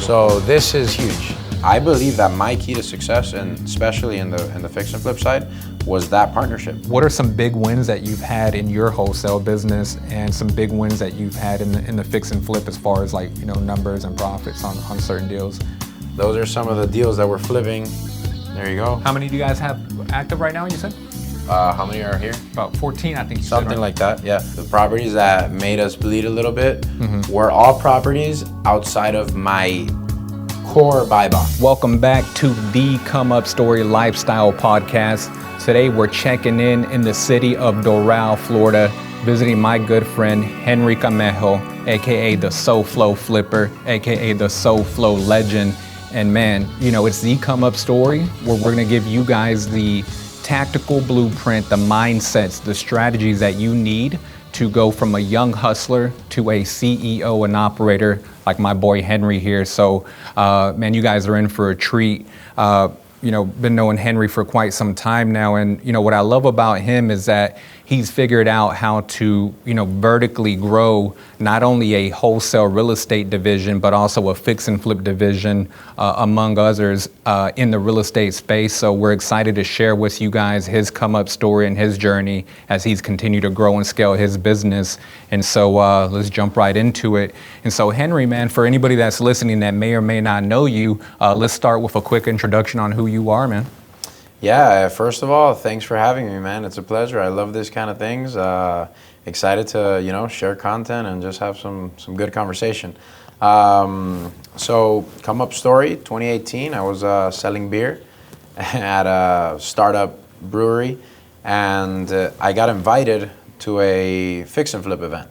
So this is huge. I believe that my key to success, and especially in the fix and flip side, was that partnership. What are some big wins that you've had in your wholesale business, and some big wins that you've had in the fix and flip as far as numbers and profits on certain deals? Those are some of the deals that we're flipping. There you go. How many do you guys have active right now, you said? How many are here? About 14, I think you said. Something like that, yeah. The properties that made us bleed a little bit were all properties outside of my core buy box. Welcome back to the Come Up Story Lifestyle Podcast. Today we're checking in the city of Doral, Florida, visiting my good friend Henry Camejo, aka the SoFlo Flipper, aka the SoFlo Legend. And man, it's the Come Up Story where we're gonna give you guys the tactical blueprint, the mindsets, the strategies that you need to go from a young hustler to a CEO and operator like my boy Henry here. So, man, you guys are in for a treat. Been knowing Henry for quite some time now. And, what I love about him is that he's figured out how to, vertically grow not only a wholesale real estate division, but also a fix and flip division, among others, in the real estate space. So we're excited to share with you guys his come up story and his journey as he's continued to grow and scale his business. And so let's jump right into it. And so Henry, man, for anybody that's listening that may or may not know you, let's start with a quick introduction on who you are, man. Yeah, first of all, thanks for having me, man. It's a pleasure. I love this kind of things. Excited to, share content and just have some good conversation. So, come up story, 2018, I was selling beer at a startup brewery, and I got invited to a fix and flip event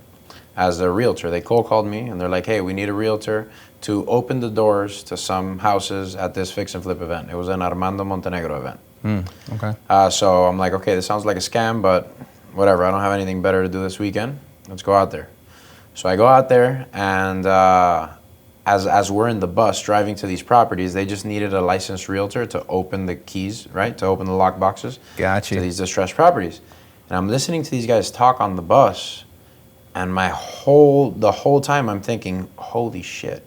as a realtor. They cold called me, and they're like, hey, we need a realtor to open the doors to some houses at this fix and flip event. It was an Armando Montenegro event. Okay. So I'm like, okay, this sounds like a scam, but whatever. I don't have anything better to do this weekend. Let's go out there. So I go out there, and as we're in the bus driving to these properties, they just needed a licensed realtor to open the keys, right? To open the lock boxes. Gotcha. To these distressed properties. And I'm listening to these guys talk on the bus, and the whole time I'm thinking, holy shit.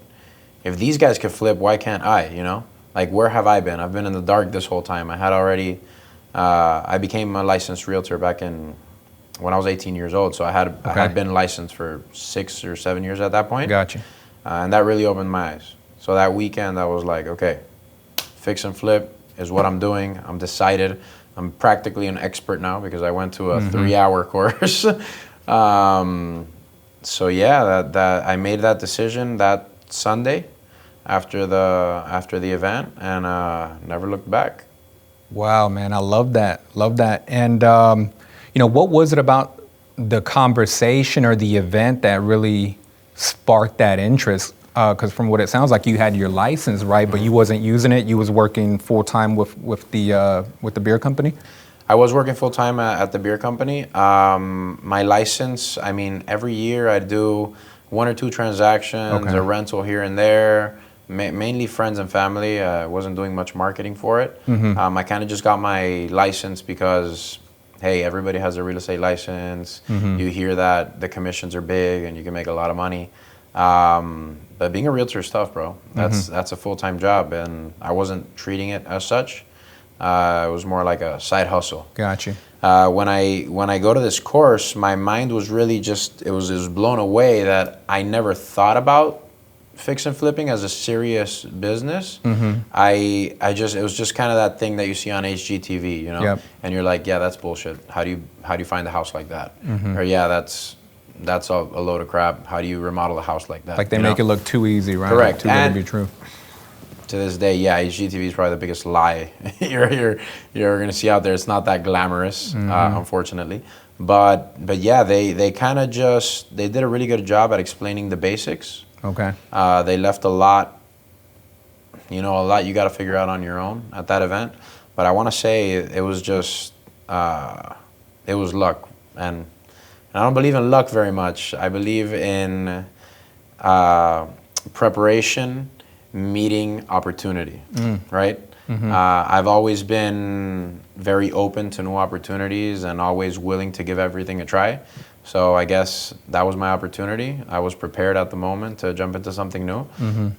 If these guys could flip, why can't I, Like, where have I been? I've been in the dark this whole time. I became a licensed realtor back when I was 18 years old. So I had been licensed for 6 or 7 years at that point. Gotcha. And that really opened my eyes. So that weekend I was like, okay, fix and flip is what I'm doing. I'm decided. I'm practically an expert now because I went to a 3-hour course. So yeah, that I made that decision that Sunday after the event, and never looked back. Wow, man, I love that. And what was it about the conversation or the event that really sparked that interest? Because from what it sounds like, you had your license, right? But you wasn't using it. You was working full time with the beer company. I was working full time at the beer company. My license, every year I do 1 or 2 transactions, a rental here and there. Mainly friends and family. I wasn't doing much marketing for it. I kind of just got my license because, hey, everybody has a real estate license. You hear that the commissions are big and you can make a lot of money. But being a realtor is tough, bro. That's a full-time job, and I wasn't treating it as such. It was more like a side hustle. Gotcha. When I go to this course, my mind was really it was blown away that I never thought about fix and flipping as a serious business. It was just kind of that thing that you see on HGTV, Yep. And you're like, yeah, that's bullshit. How do you find a house like that? Or yeah, that's a load of crap. How do you remodel a house like that? Like they make it look too easy, right? Correct. Too good to be true. To this day, yeah, HGTV is probably the biggest lie you're gonna see out there. It's not that glamorous, unfortunately. But yeah, they kind of they did a really good job at explaining the basics. Okay. They left a lot you got to figure out on your own at that event. But I want to say it was just, it was luck. And I don't believe in luck very much. I believe in preparation meeting opportunity, right? I've always been very open to new opportunities and always willing to give everything a try. So I guess that was my opportunity. I was prepared at the moment to jump into something new,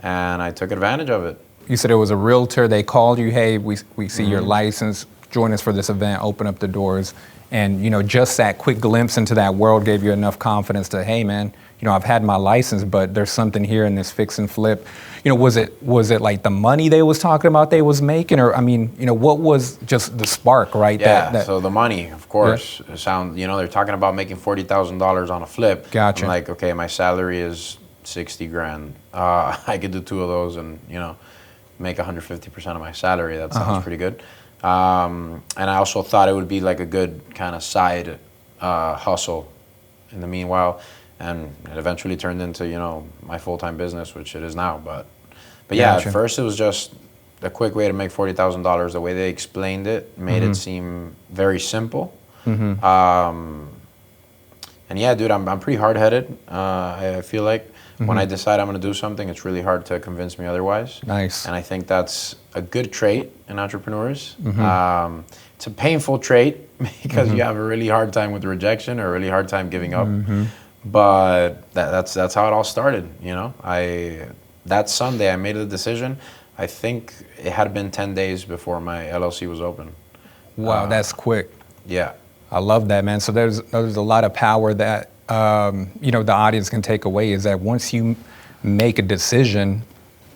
and I took advantage of it. You said it was a realtor. They called you, hey, we see your license. Join us for this event. Open up the doors. And, just that quick glimpse into that world gave you enough confidence to, hey, man, I've had my license, but there's something here in this fix and flip. Was it like the money they was talking about they was making? Or, what was just the spark, right? Yeah, so the money, of course. Yeah. They're talking about making $40,000 on a flip. Gotcha. I'm like, okay, my salary is 60 grand. I could do 2 of those and, make 150% of my salary. That sounds pretty good. And I also thought it would be like a good kind of side hustle in the meanwhile, and it eventually turned into my full-time business, which it is now. But yeah, Gotcha. at first it was just a quick way to make $40,000. The way they explained it made it seem very simple. And yeah, dude, I'm pretty hard-headed. I feel like when I decide I'm going to do something, it's really hard to convince me otherwise. Nice. And I think that's a good trait in entrepreneurs. It's a painful trait because you have a really hard time with rejection or a really hard time giving up. But that's how it all started. That Sunday I made the decision. I think it had been 10 days before my LLC was open. Wow, that's quick. Yeah. I love that, man. So there's a lot of power that the audience can take away, is that once you make a decision,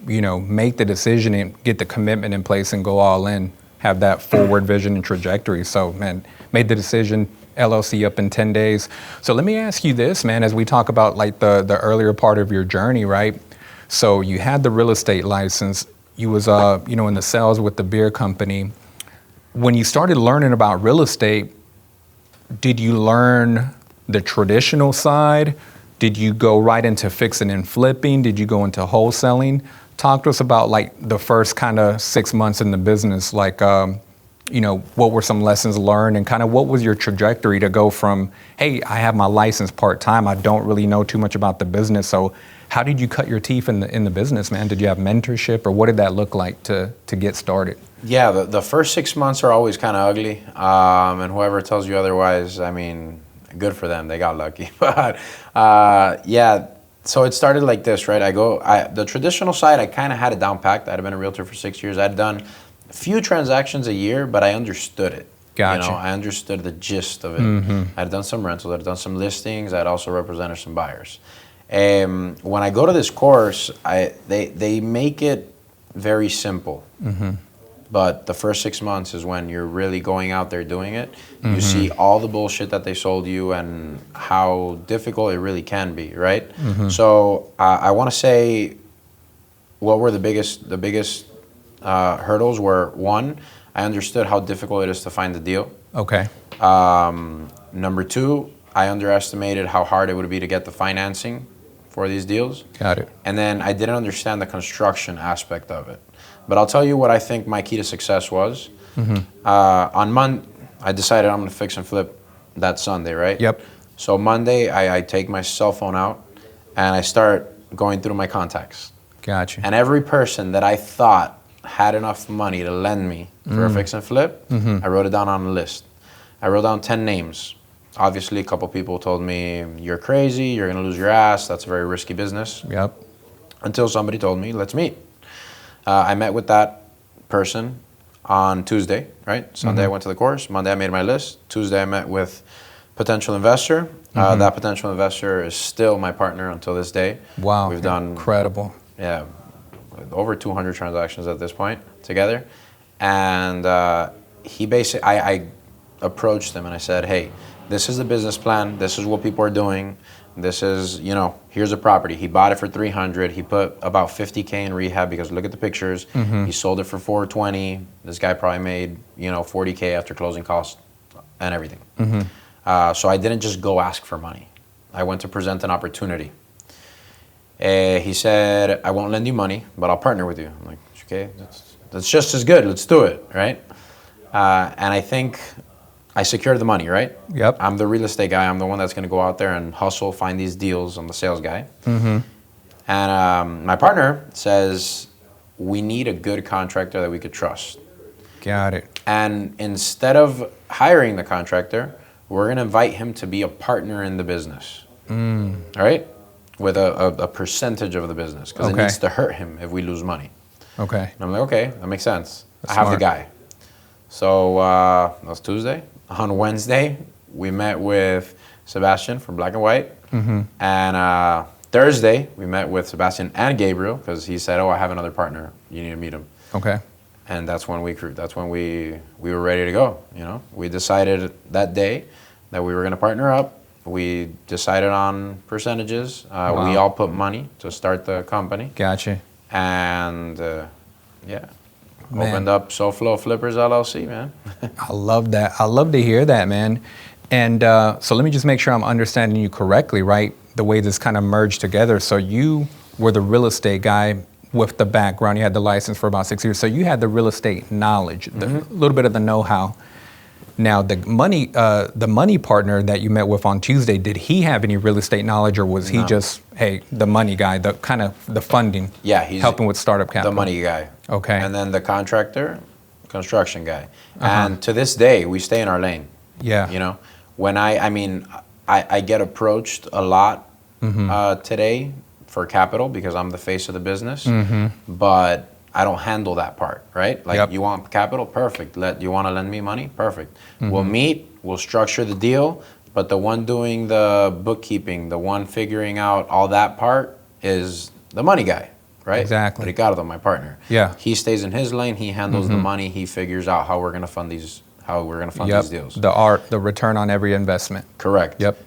make the decision and get the commitment in place and go all in, have that forward vision and trajectory. So, man, made the decision, LLC up in 10 days. So let me ask you this, man, as we talk about like the earlier part of your journey, right? So you had the real estate license, you was in the sales with the beer company. When you started learning about real estate, did you learn the traditional side? Did you go right into fixing and flipping? Did you go into wholesaling? Talk to us about like the first kind of 6 months in the business, like, what were some lessons learned and kind of what was your trajectory to go from, hey, I have my license part-time, I don't really know too much about the business. So how did you cut your teeth in the business, man? Did you have mentorship, or what did that look like to get started? Yeah, the first 6 months are always kind of ugly. And whoever tells you otherwise, good for them, they got lucky. But yeah, so it started like this, right? The traditional side, I kind of had it down packed. I'd been a realtor for 6 years. I'd done a few transactions a year, but I understood it. Gotcha. I understood the gist of it. I'd done some rentals, I'd done some listings, I'd also represented some buyers. When I go to this course, they make it very simple. But the first 6 months is when you're really going out there doing it. You see all the bullshit that they sold you and how difficult it really can be, right? So I want to say what were the biggest hurdles were, one, I understood how difficult it is to find the deal. Okay. Number two, I underestimated how hard it would be to get the financing for these deals. Got it. And then I didn't understand the construction aspect of it. But I'll tell you what I think my key to success was. On Monday, I decided I'm going to fix and flip that Sunday, right? Yep. So Monday, I take my cell phone out and I start going through my contacts. Gotcha. And every person that I thought had enough money to lend me for a fix and flip, I wrote it down on a list. I wrote down 10 names. Obviously, a couple people told me, you're crazy, you're going to lose your ass, that's a very risky business. Yep. Until somebody told me, let's meet. I met with that person on Tuesday, right? Sunday I went to the course. Monday I made my list. Tuesday I met with potential investor. That potential investor is still my partner until this day. Wow. We've done incredible. Yeah, over 200 transactions at this point together. And he basically, I approached him and I said, hey, this is the business plan. This is what people are doing. This is, here's a property. He bought it for 300. He put about 50K in rehab because look at the pictures. He sold it for 420. This guy probably made, 40K after closing costs and everything. So I didn't just go ask for money. I went to present an opportunity. He said, I won't lend you money, but I'll partner with you. I'm like, okay, that's just as good. Let's do it, right? And I think I secured the money, right? Yep. I'm the real estate guy. I'm the one that's going to go out there and hustle, find these deals. I'm the sales guy. And my partner says, we need a good contractor that we could trust. Got it. And instead of hiring the contractor, we're going to invite him to be a partner in the business. All right? With a percentage of the business, because it needs to hurt him if we lose money. Okay. And I'm like, okay, that makes sense. That's I have smart. the guy. So that was Tuesday. On Wednesday, we met with Sebastian from Black and White. And Thursday, we met with Sebastian and Gabriel, because he said, oh, I have another partner. You need to meet him. Okay. And that's when we were ready to go. You know, we decided that day that we were going to partner up. We decided on percentages. We all put money to start the company. Gotcha. And opened up SoFlo Flippers LLC, man. I love that. I love to hear that, man. And so let me just make sure I'm understanding you correctly, right? The way this kind of merged together. So you were the real estate guy with the background. You had the license for about 6 years. So you had the real estate knowledge, a little bit of the know-how. Now, the money partner that you met with on Tuesday, did he have any real estate knowledge, or was he just, hey, the money guy, the kind of the funding? Yeah, he's helping with startup capital. the money guy. Okay. And then the contractor, construction guy. And to this day, we stay in our lane. Yeah. You know, when I get approached a lot today for capital because I'm the face of the business, but I don't handle that part, right? Like, you want capital? Perfect. You want to lend me money? Perfect. We'll meet, we'll structure the deal, but the one doing the bookkeeping, the one figuring out all that part is the money guy, right? Exactly. Ricardo, my partner. Yeah. He stays in his lane, he handles the money, he figures out how we're going to fund these these deals. The return on every investment. Correct. Yep.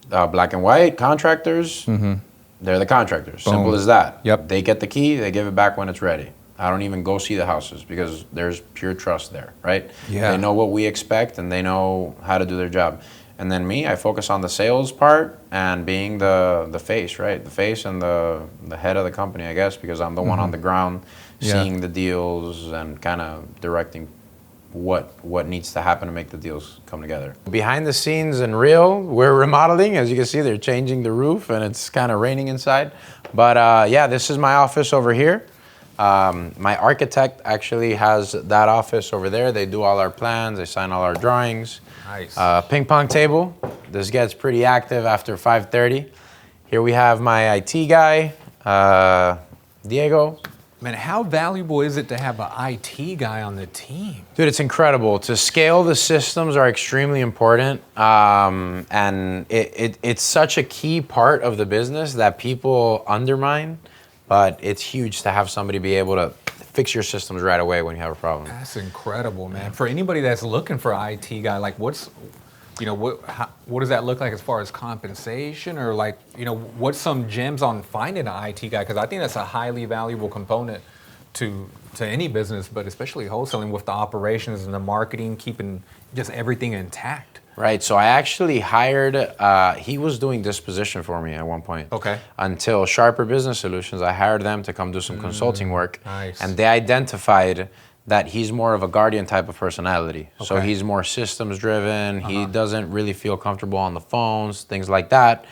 Black and White contractors, they're the contractors. Boom. Simple as that. Yep. They get the key, they give it back when it's ready. I don't even go see the houses because there's pure trust there, right? Yeah. They know what we expect and they know how to do their job. And then me, I focus on the sales part and being the face, right? The face and the head of the company, I guess, because I'm the one on the ground seeing the deals and kind of directing what needs to happen to make the deals come together. Behind the scenes in real, we're remodeling. As you can see, they're changing the roof and it's kind of raining inside. But this is my office over here. My architect actually has that office over there. They do all our plans, they sign all our drawings. Nice. Ping pong table. This gets pretty active after 5:30. Here we have my IT guy, Diego. Man, how valuable is it to have an IT guy on the team? Dude, it's incredible. To scale the systems are extremely important. And it's such a key part of the business that people undermine, but it's huge to have somebody be able to fix your systems right away when you have a problem. That's incredible, man. For anybody that's looking for an IT guy, like what does that look like as far as compensation, or like, what's some gems on finding an IT guy? Because I think that's a highly valuable component to any business, but especially wholesaling, with the operations and the marketing, keeping just everything intact. Right, so I actually hired, he was doing disposition for me at one point. Okay. Until Sharper Business Solutions, I hired them to come do some consulting work. Nice. And they identified that he's more of a guardian type of personality. Okay. So he's more systems driven, he doesn't really feel comfortable on the phones, things like that.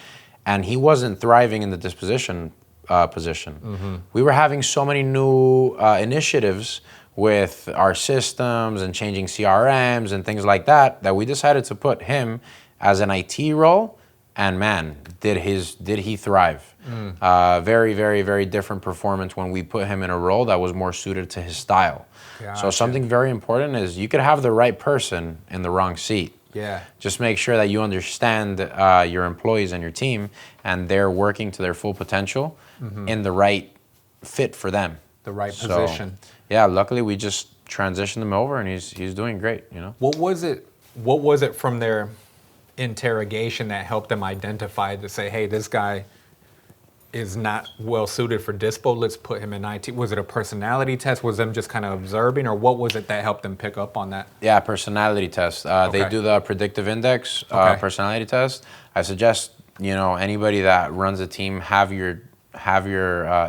And he wasn't thriving in the disposition position. We were having so many new initiatives with our systems and changing CRMs and things like that, that we decided to put him as an IT role. And man, did he thrive. Very, very, very different performance when we put him in a role that was more suited to his style. Gotcha. So something very important is you could have the right person in the wrong seat. Yeah. Just make sure that you understand your employees and your team, and they're working to their full potential in the right fit for them. The right position. Yeah, luckily we just transitioned him over, and he's doing great. What was it from their interrogation that helped them identify to say, hey, this guy is not well suited for dispo, let's put him in IT? Was it a personality test? Was them just kind of observing, or what was it that helped them pick up on that? Yeah, personality test. They do the predictive index personality test. I suggest anybody that runs a team have your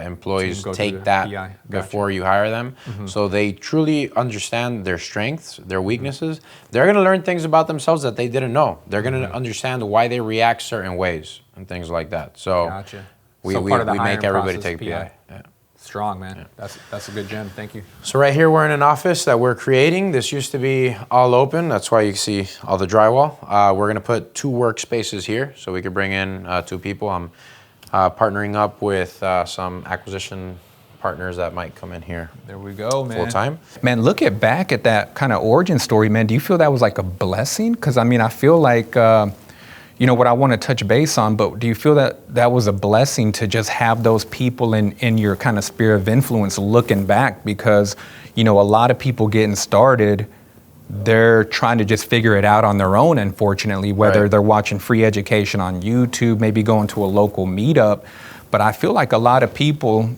employees take that PI. Before you hire them, so they truly understand their strengths, their weaknesses. They're going to learn things about themselves that they didn't know. They're going to understand why they react certain ways and things like that. So gotcha. we make everybody take PI. Yeah. Strong, man. That's a good gem. Thank you. So right here, we're in an office that we're creating. This used to be all open. That's why you see all the drywall. We're going to put 2 workspaces here so we could bring in 2 people. I'm partnering up with some acquisition partners that might come in here. There we go, man. Full time. Man, look back at that kind of origin story, man. Do you feel that was like a blessing? Because I mean, I feel like, what I want to touch base on, but do you feel that that was a blessing to just have those people in your kind of sphere of influence looking back? Because, a lot of people getting started, they're trying to just figure it out on their own, unfortunately, whether they're watching free education on YouTube, maybe going to a local meetup. But I feel like a lot of people,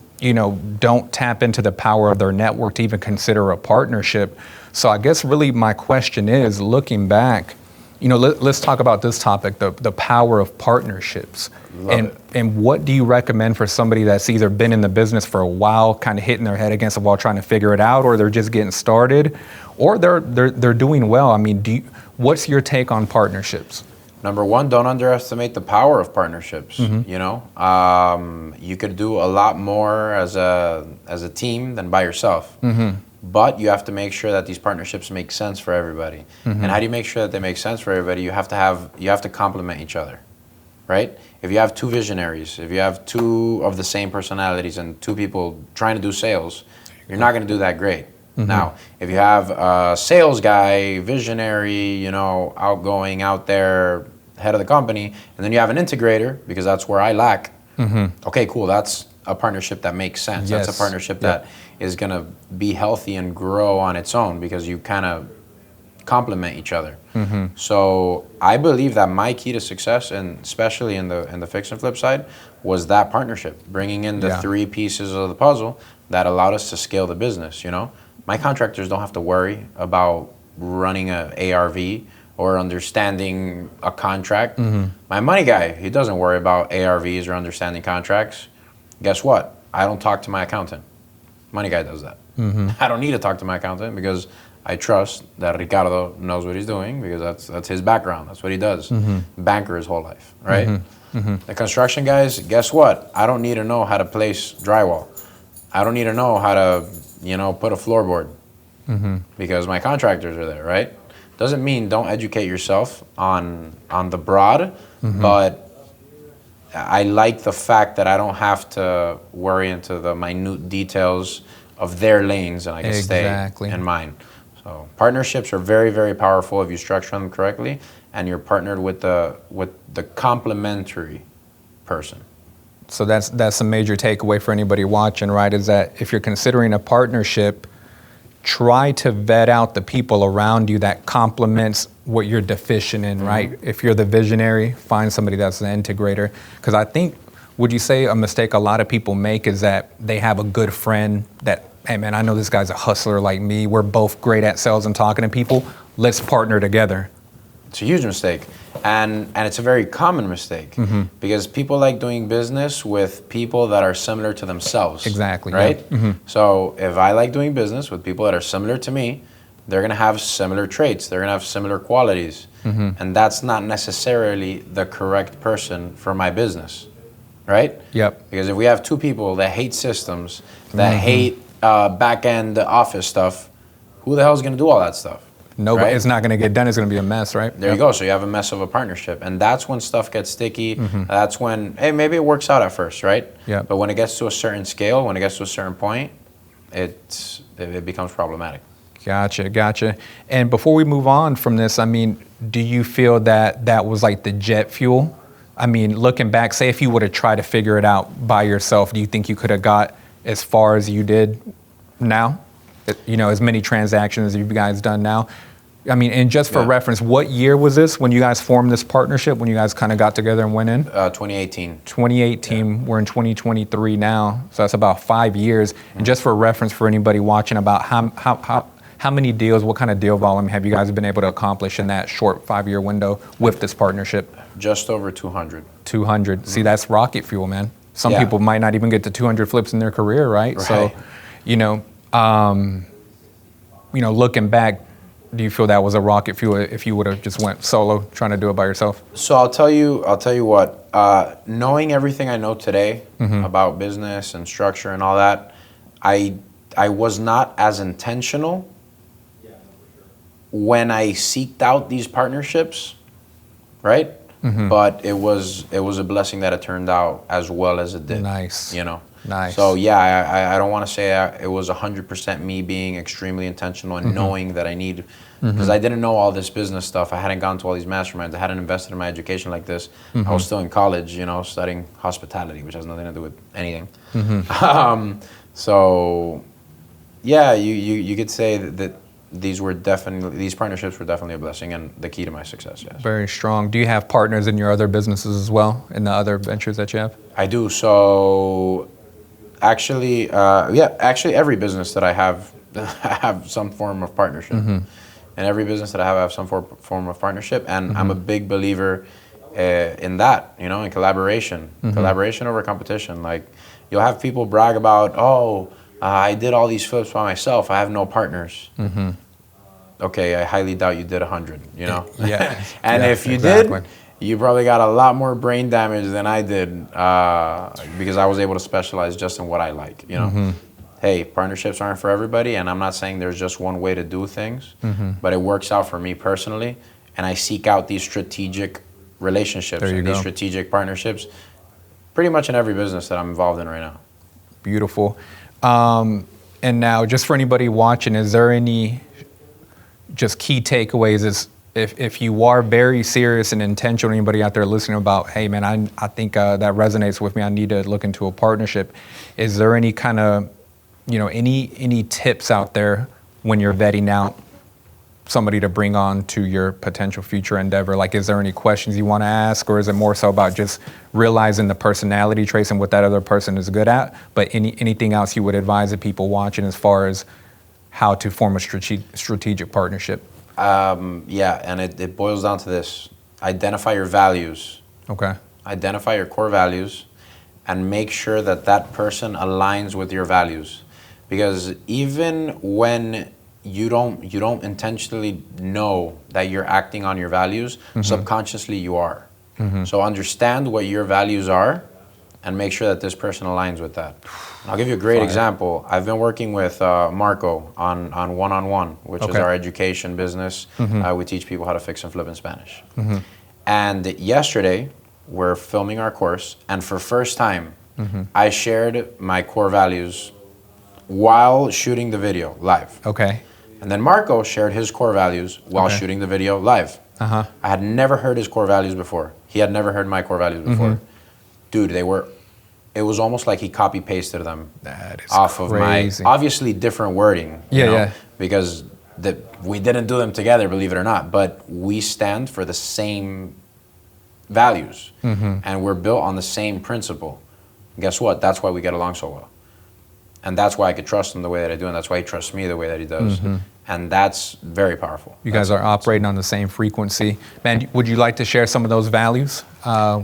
don't tap into the power of their network to even consider a partnership. So I guess really my question is, looking back, let's talk about this topic, the power of partnerships. And what do you recommend for somebody that's either been in the business for a while, kind of hitting their head against the wall trying to figure it out, or they're just getting started, or they're doing well? I mean, what's your take on partnerships? Number 1, don't underestimate the power of partnerships. Mm-hmm. You could do a lot more as a team than by yourself. Mm-hmm. But you have to make sure that these partnerships make sense for everybody. Mm-hmm. And how do you make sure that they make sense for everybody? You have to complement each other, right? If you have 2 visionaries, if you have 2 of the same personalities and 2 people trying to do sales, you're not going to do that great. Mm-hmm. Now, if you have a sales guy, visionary, outgoing, out there, head of the company, and then you have an integrator, because that's where I lack. Mm-hmm. Okay, cool. That's a partnership that makes sense. Yes. That's a partnership that is going to be healthy and grow on its own, because you kind of complement each other. Mm-hmm. So I believe that my key to success, and especially in the fix and flip side, was that partnership, bringing in the 3 pieces of the puzzle that allowed us to scale the business. My contractors don't have to worry about running a ARV or understanding a contract. Mm-hmm. My money guy, he doesn't worry about ARVs or understanding contracts. Guess what? I don't talk to my accountant. Money guy does that. Mm-hmm. I don't need to talk to my accountant, because I trust that Ricardo knows what he's doing, because that's his background. That's what he does. Mm-hmm. Banker his whole life, right? Mm-hmm. Mm-hmm. The construction guys, guess what? I don't need to know how to place drywall. I don't need to know how to, put a floorboard, mm-hmm. because my contractors are there, right? Doesn't mean don't educate yourself on the broad, mm-hmm. but I like the fact that I don't have to worry into the minute details of their lanes, and I can stay in mine. So partnerships are very, very powerful if you structure them correctly, and you're partnered with the complementary person. So that's a major takeaway for anybody watching, right? Is that if you're considering a partnership, try to vet out the people around you that complements what you're deficient in, right? Mm-hmm. If you're the visionary, find somebody that's an integrator. Because I think, would you say a mistake a lot of people make is that they have a good friend that, hey man, I know this guy's a hustler like me. We're both great at sales and talking to people. Let's partner together. It's a huge mistake. And it's a very common mistake, mm-hmm. because people like doing business with people that are similar to themselves. Exactly. Right? Yeah. Mm-hmm. So if I like doing business with people that are similar to me, they're going to have similar traits. They're going to have similar qualities. Mm-hmm. And that's not necessarily the correct person for my business. Right? Yep. Because if we have 2 people that hate systems, that mm-hmm. hate back-end office stuff, who the hell is going to do all that stuff? Nobody, right? It's not going to get done. It's going to be a mess, right? There you go. So you have a mess of a partnership. And that's when stuff gets sticky. Mm-hmm. That's when, hey, maybe it works out at first, right? Yeah. But when it gets to a certain scale, when it gets to a certain point, it becomes problematic. Gotcha. And before we move on from this, I mean, do you feel that was like the jet fuel? I mean, looking back, say if you would have tried to figure it out by yourself, do you think you could have got as far as you did now? As many transactions as you guys done now? I mean, and just for reference, what year was this when you guys formed this partnership, when you guys kind of got together and went in? 2018. 2018, yeah. We're in 2023 now, so that's about 5 years. Mm-hmm. And just for reference for anybody watching, about how many deals, what kind of deal volume have you guys been able to accomplish in that short 5-year window with this partnership? Just over 200. 200. Mm-hmm. See, that's rocket fuel, man. Some people might not even get to 200 flips in their career, right? So, looking back, do you feel that was a rock if you would have just went solo trying to do it by yourself? So I'll tell you what. Knowing everything I know today about business and structure and all that, I was not as intentional when I seeked out these partnerships, right? But it was a blessing that it turned out as well as it did. Nice. Nice. So yeah, I don't want to say it was 100% me being extremely intentional and knowing that I need, because I didn't know all this business stuff. I hadn't gone to all these masterminds. I hadn't invested in my education like this. I was still in college, studying hospitality, which has nothing to do with anything. So yeah, you could say that these partnerships were definitely a blessing and the key to my success. Yes. Very strong. Do you have partners in your other businesses as well, in the other ventures that you have? I do. So actually, every business that I have, I have some form of partnership. And every business that I have some form of partnership. And I'm a big believer in that, in collaboration. Collaboration over competition. Like, you'll have people brag about, I did all these flips by myself. I have no partners. Okay, I highly doubt you did 100, Yeah. And if you did, you probably got a lot more brain damage than I did because I was able to specialize just in what I like, Hey, partnerships aren't for everybody, and I'm not saying there's just one way to do things, but it works out for me personally, and I seek out these strategic relationships and these strategic partnerships pretty much in every business that I'm involved in right now. Beautiful. And now, just for anybody watching, is there any just key takeaways? Is if you are very serious and intentional, anybody out there listening about, hey man, I think that resonates with me, I need to look into a partnership. Is there any kind of, any tips out there when you're vetting out somebody to bring on to your potential future endeavor? Like, is there any questions you want to ask, or is it more so about just realizing the personality traits and what that other person is good at? But anything else you would advise the people watching as far as how to form a strategic partnership? And it boils down to this. Identify your values. Okay. Identify your core values and make sure that person aligns with your values. Because even when you don't intentionally know that you're acting on your values, subconsciously you are. So understand what your values are and make sure that this person aligns with that. I'll give you a great example. I've been working with Marco on one-on-one, which is our education business. We teach people how to fix and flip in Spanish. And yesterday, we're filming our course, and for first time, I shared my core values while shooting the video live. Okay. And then Marco shared his core values while shooting the video live. I had never heard his core values before. He had never heard my core values before. Dude, it was almost like he copy-pasted them off of my, obviously different wording, because we didn't do them together, believe it or not, but we stand for the same values, and we're built on the same principle. Guess what? That's why we get along so well. And that's why I could trust him the way that I do, and that's why he trusts me the way that he does. And that's very powerful. You guys are operating on the same frequency. Man, would you like to share some of those values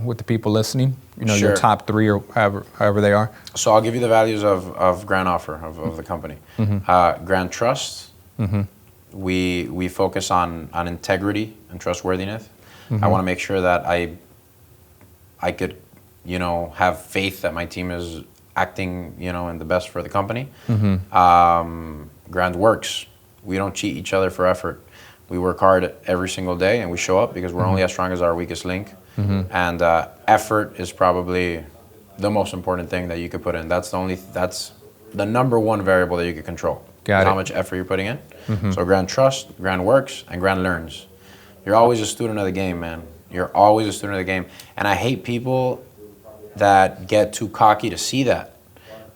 with the people listening? Sure. Your top three or however they are. So I'll give you the values of Grand Offer, of the company. Grand Trust. We focus on integrity and trustworthiness. I want to make sure that I could, have faith that my team is acting, in the best for the company. Grand Works. We don't cheat each other for effort. We work hard every single day, and we show up because we're only as strong as our weakest link. And effort is probably the most important thing that you could put in. That's the number one variable that you can control. How much effort you're putting in. So Grand Trust, Grand Works, and Grand Learns. You're always a student of the game, man. You're always a student of the game. And I hate people that get too cocky to see that,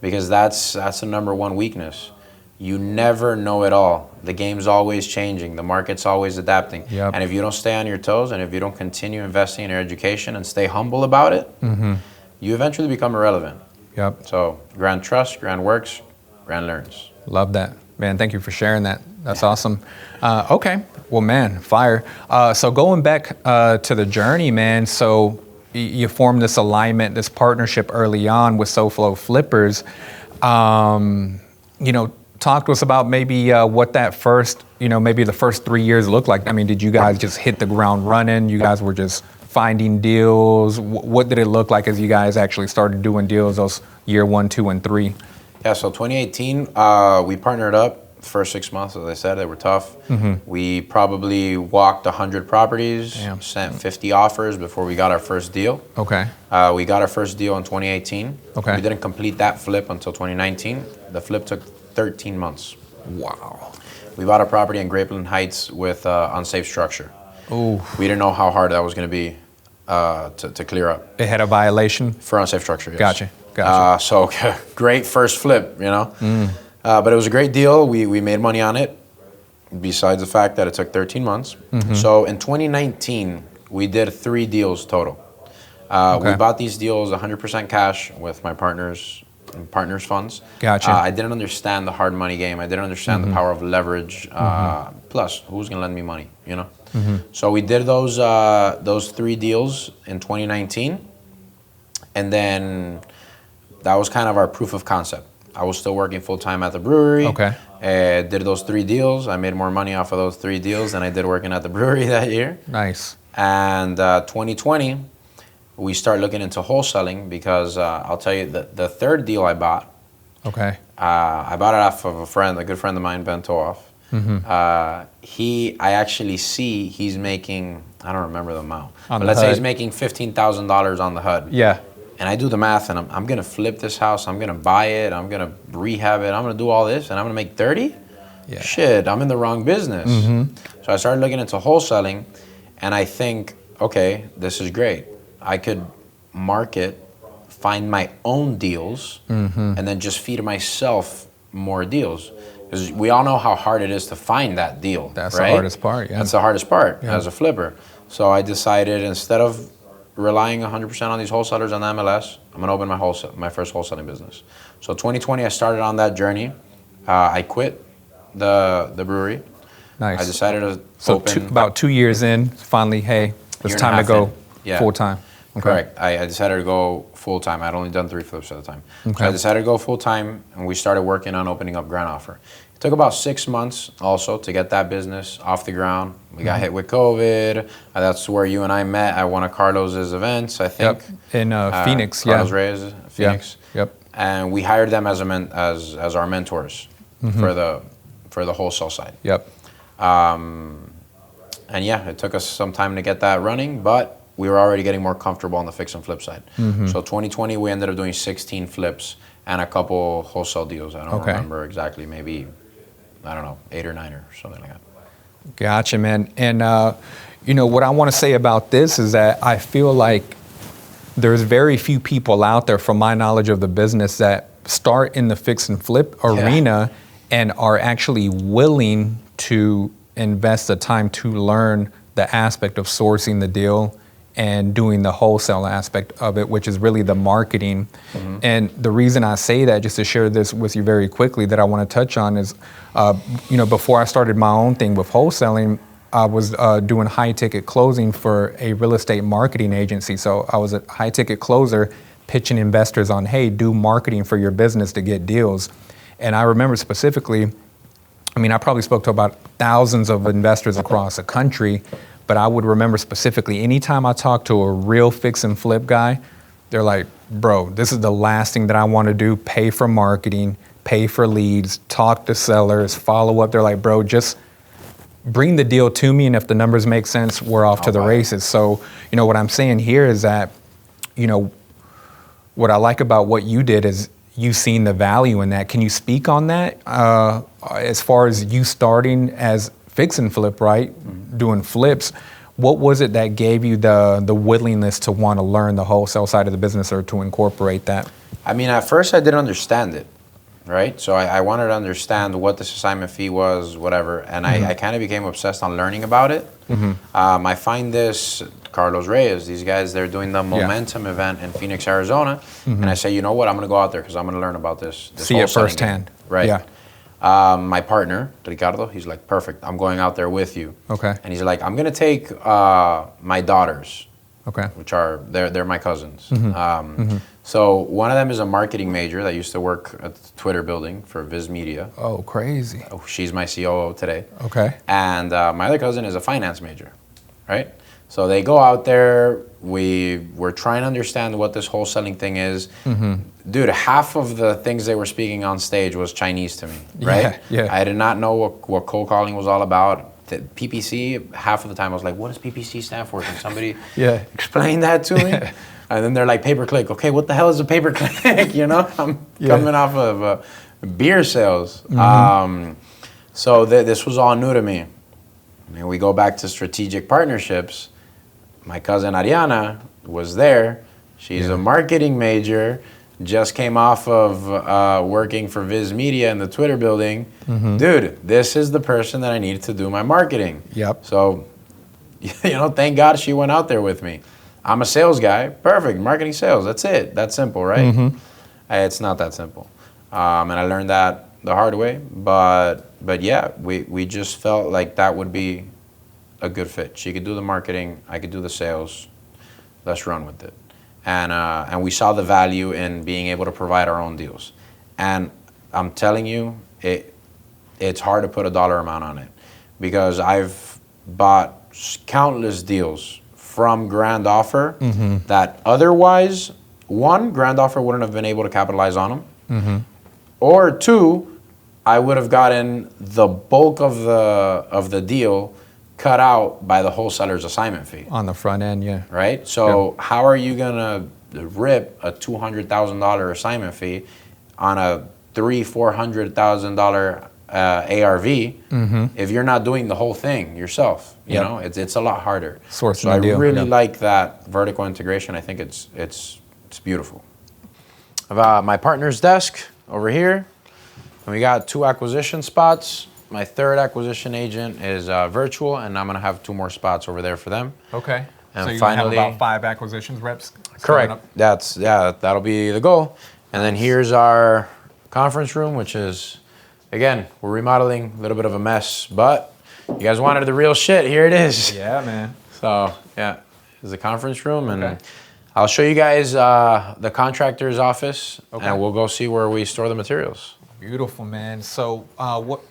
because that's the number one weakness. You never know it all. The game's always changing. The market's always adapting. And if you don't stay on your toes, and if you don't continue investing in your education and stay humble about it, you eventually become irrelevant. So Grand Trust, Grand Works, Grand Learns. Love that. Man, thank you for sharing that. That's awesome. Okay. Well, man, fire. So going back to the journey, man, so you formed this alignment, this partnership early on with SoFlo Flippers. talk to us about maybe what that first, maybe the first 3 years looked like. I mean, did you guys just hit the ground running? You guys were just finding deals? What did it look like as you guys actually started doing deals those year 1, 2, and 3? Yeah, so 2018, we partnered up. The first 6 months, as I said, they were tough. We probably walked 100 properties, sent 50 offers before we got our first deal. Okay. We got our first deal in 2018. Okay. We didn't complete that flip until 2019. The flip took 13 months. Wow. We bought a property in Grapeland Heights with unsafe structure. Oh. We didn't know how hard that was going to be to clear up. It had a violation? For unsafe structure, yes. Gotcha. So great first flip, But it was a great deal. We made money on it, besides the fact that it took 13 months. So in 2019, we did 3 deals total. We bought these deals 100% cash with my partners' funds. Gotcha. I didn't understand the hard money game. I didn't understand the power of leverage. Plus, who's going to lend me money, So we did those 3 deals in 2019. And then that was kind of our proof of concept. I was still working full-time at the brewery. Okay. Did those 3 deals. I made more money off of those 3 deals than I did working at the brewery that year. Nice. And 2020, we start looking into wholesaling because I'll tell you, the third deal I bought, okay, I bought it off of a good friend of mine, Ben Tooff. I actually see he's making, I don't remember the amount, but let's say he's making $15,000 on the HUD. Yeah. And I do the math, and I'm going to flip this house. I'm going to buy it. I'm going to rehab it. I'm going to do all this, and I'm going to make 30? Yeah. Shit, I'm in the wrong business. So I started looking into wholesaling, and I think, okay, this is great. I could market, find my own deals, and then just feed myself more deals. Because we all know how hard it is to find that deal. That's right? The hardest part, yeah. That's the hardest part as a flipper. So I decided, instead of relying 100% on these wholesalers on the MLS, I'm going to open my first wholesaling business. So 2020, I started on that journey. I quit the brewery. Nice. I decided to open. About 2 years in, finally, hey, it's time to go full-time. Okay. Correct. I decided to go full-time. I'd only done 3 flips at the time. Okay. So I decided to go full-time, and we started working on opening up Grand Offer. It took about 6 months also to get that business off the ground. We got hit with COVID. That's where you and I met at one of Carlos's events, I think. Yep. In Phoenix, Carlos Reyes, Phoenix. Yeah. Yep. And we hired them as our mentors for the wholesale side. Yep. And it took us some time to get that running, but we were already getting more comfortable on the fix and flip side. So 2020, we ended up doing 16 flips and a couple wholesale deals. I don't remember exactly, maybe, 8 or 9 or something like that. Gotcha, man. And, what I want to say about this is that I feel like there's very few people out there, from my knowledge of the business, that start in the fix and flip arena and are actually willing to invest the time to learn the aspect of sourcing the deal and doing the wholesale aspect of it, which is really the marketing. And the reason I say that, just to share this with you very quickly, that I want to touch on is, before I started my own thing with wholesaling, I was doing high ticket closing for a real estate marketing agency. So I was a high ticket closer pitching investors on, hey, do marketing for your business to get deals. And I remember specifically, I probably spoke to about thousands of investors across the country, but I would remember specifically, anytime I talked to a real fix and flip guy, they're like, bro, this is the last thing that I want to do, pay for marketing, pay for leads, talk to sellers, follow up. They're like, bro, just bring the deal to me, and if the numbers make sense, we're off to the races. So, what I'm saying here is that, what I like about what you did is you've seen the value in that. Can you speak on that as far as you starting as fix and flip, right? Doing flips. What was it that gave you the willingness to want to learn the wholesale side of the business, or to incorporate that? At first I didn't understand it, right? So I wanted to understand what this assignment fee was, whatever, and I kind of became obsessed on learning about it. I find this, Carlos Reyes, these guys, they're doing the Momentum event in Phoenix, Arizona, and I say, you know what, I'm going to go out there because I'm going to learn about this See it firsthand. Right. Yeah. My partner, Ricardo, he's like, perfect, I'm going out there with you. Okay. And he's like, I'm going to take my daughters, okay, which are, they're my cousins. So one of them is a marketing major that used to work at the Twitter building for Viz Media. Oh, crazy. Oh, she's my COO today. Okay. And my other cousin is a finance major, right? So they go out there. We're trying to understand what this wholesaling thing is. Dude, half of the things they were speaking on stage was Chinese to me, right? Yeah. I did not know what cold calling was all about. The PPC, half of the time I was like, what does PPC stand for? Can somebody explain that to me? And then they're like, pay-per-click. Okay, what the hell is a pay-per-click? You know, I'm coming off of beer sales. So this was all new to me. And we go back to strategic partnerships. My cousin Ariana was there. She's a marketing major, just came off of working for Viz Media in the Twitter building. Dude, this is the person that I needed to do my marketing. So, thank God she went out there with me. I'm a sales guy. Perfect. Marketing, sales. That's it. That's simple, right? It's not that simple. And I learned that the hard way. But yeah, we just felt like that would be a good fit. She could do the marketing. I could do the sales. Let's run with it. And we saw the value in being able to provide our own deals. And I'm telling you, it's hard to put a dollar amount on it, because I've bought countless deals from Grand Offer that otherwise, one, Grand Offer wouldn't have been able to capitalize on them, or two, I would have gotten the bulk of the deal cut out by the wholesaler's assignment fee. On the front end, yeah. Right? So how are you gonna rip a $200,000 assignment fee on a $400,000 ARV if you're not doing the whole thing yourself? You know, it's a lot harder. So I really like that vertical integration. I think it's beautiful. My partner's desk over here, and we got 2 acquisition spots. My 3rd acquisition agent is virtual, and I'm gonna have 2 more spots over there for them. Okay. And so you're finally, gonna have about 5 acquisitions reps. Correct. That'll be the goal. And then here's our conference room, which is, again, we're remodeling, a little bit of a mess, but you guys wanted the real shit. Here it is. Yeah, man. So yeah, this is the conference room, and I'll show you guys the contractor's office, and we'll go see where we store the materials. Beautiful, man. So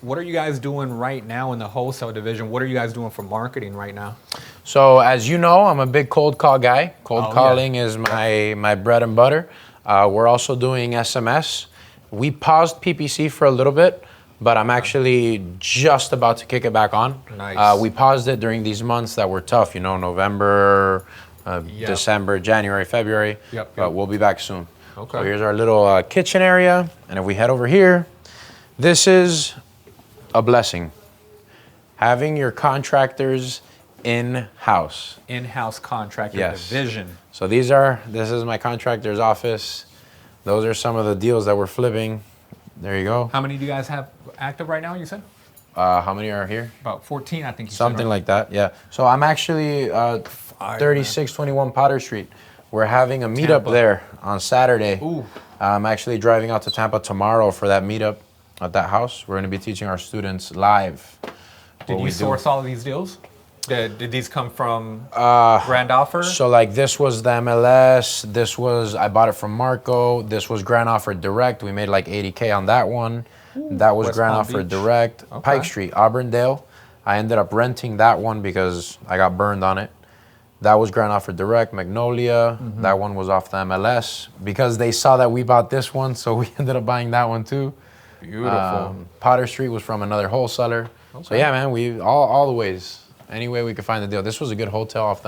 what are you guys doing right now in the wholesale division? What are you guys doing for marketing right now? So as you know, I'm a big cold call guy. Cold calling is my bread and butter. We're also doing SMS. We paused PPC for a little bit, but I'm actually just about to kick it back on. Nice. We paused it during these months that were tough, November, December, January, February. But we'll be back soon. Okay. So here's our little kitchen area, and if we head over here, this is a blessing. Having your contractors in-house. In-house contractor division. So this is my contractor's office. Those are some of the deals that we're flipping. There you go. How many do you guys have active right now, you said? How many are here? About 14, I think you said. Something like that, yeah. So I'm actually 3621 Potter Street. We're having a meetup there on Saturday. Ooh. I'm actually driving out to Tampa tomorrow for that meetup at that house. We're going to be teaching our students live. Did you source all of these deals? Did these come from Grand Offer? So like this was the MLS. I bought it from Marco. This was Grand Offer Direct. We made like 80K on that one. Ooh, that was Grand Offer Direct. Pike Street, Auburndale. I ended up renting that one because I got burned on it. That was Grand Offer Direct, Magnolia. That one was off the MLS because they saw that we bought this one, so we ended up buying that one too. Beautiful. Potter Street was from another wholesaler. So yeah, man, we all the ways, any way we could find the deal. This was a good hotel off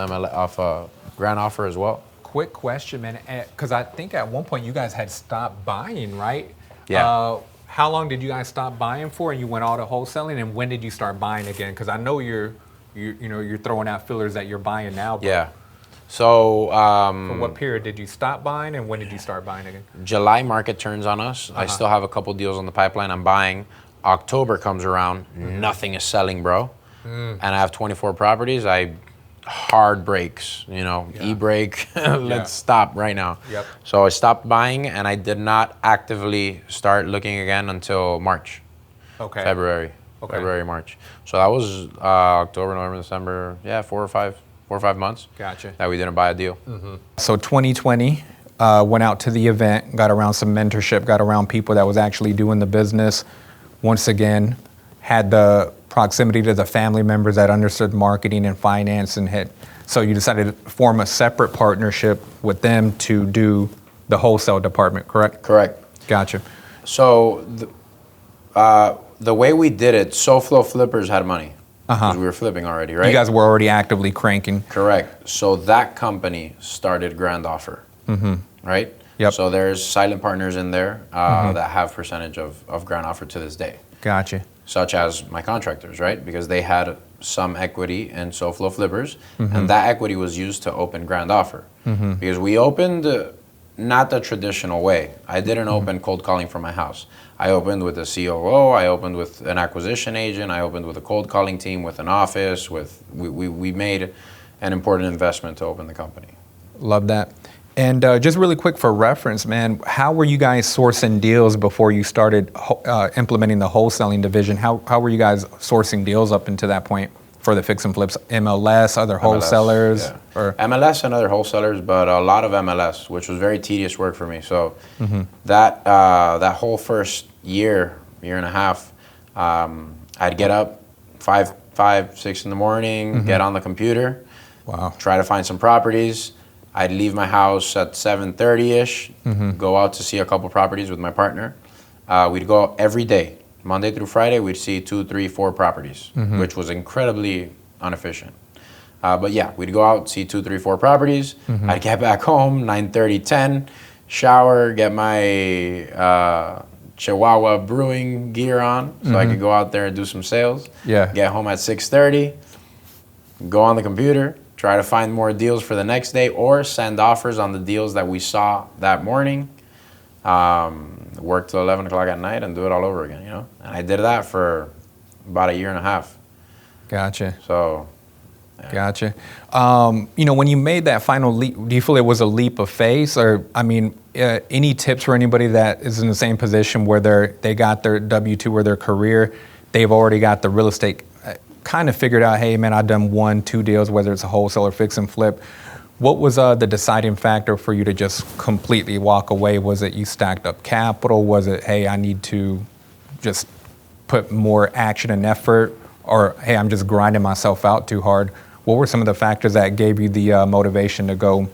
Grand Offer as well. Quick question, man, because I think at one point you guys had stopped buying, right? Yeah. How long did you guys stop buying for, and you went all to wholesaling, and when did you start buying again? Because I know you're throwing out fillers that you're buying now. Yeah. So for what period did you stop buying, and when did you start buying again? July market turns on us. I still have a couple deals on the pipeline I'm buying. October comes around, nothing is selling, bro. And I have 24 properties. Hard breaks, e-brake, let's stop right now. So I stopped buying, and I did not actively start looking again until March. February, March. So that was October, November, December, 4 or 5 months. Gotcha. That we didn't buy a deal. So 2020, went out to the event, got around some mentorship, got around people that was actually doing the business. Once again, had the proximity to the family members that understood marketing and finance, and so you decided to form a separate partnership with them to do the wholesale department, correct? Correct. Gotcha. So the way we did it, SoFlo flippers had money because we were flipping already, right? You guys were already actively cranking. Correct. So that company started Grand Offer, right? Yep. So there's silent partners in there that have percentage of Grand Offer to this day. Gotcha. Such as my contractors, right? Because they had some equity in SoFlo flippers, and that equity was used to open Grand Offer. Because we opened not the traditional way. I didn't open cold calling from my house. I opened with a COO, I opened with an acquisition agent, I opened with a cold calling team, with an office, we made an important investment to open the company. Love that. And just really quick for reference, man, how were you guys sourcing deals before you started implementing the wholesaling division? How were you guys sourcing deals up until that point for the fix and flips? MLS, other wholesalers? Yeah. Or? MLS and other wholesalers, but a lot of MLS, which was very tedious work for me. So that whole first year and a half, I'd get up 5, 6 in the morning, get on the computer, try to find some properties. I'd leave my house at 7:30ish, go out to see a couple properties with my partner. We'd go out every day, Monday through Friday. We'd see 2, 3, 4 properties, which was incredibly inefficient. But yeah, we'd go out, see 2, 3, 4 properties. I'd get back home 9:30, 10, shower, get my Chihuahua brewing gear on so I could go out there and do some sales. Yeah. Get home at 6:30, go on the computer, try to find more deals for the next day, or send offers on the deals that we saw that morning. Work till 11 o'clock at night and do it all over again, you know? And I did that for about a year and a half. Gotcha. So, yeah. Gotcha. When you made that final leap, do you feel it was a leap of faith? Or, any tips for anybody that is in the same position where they got their W-2 or their career, they've already got the real estate kind of figured out, hey, man, I've done 1, 2 deals, whether it's a wholesale or fix and flip. What was the deciding factor for you to just completely walk away? Was it you stacked up capital? Was it, hey, I need to just put more action and effort? Or, hey, I'm just grinding myself out too hard? What were some of the factors that gave you the motivation to go,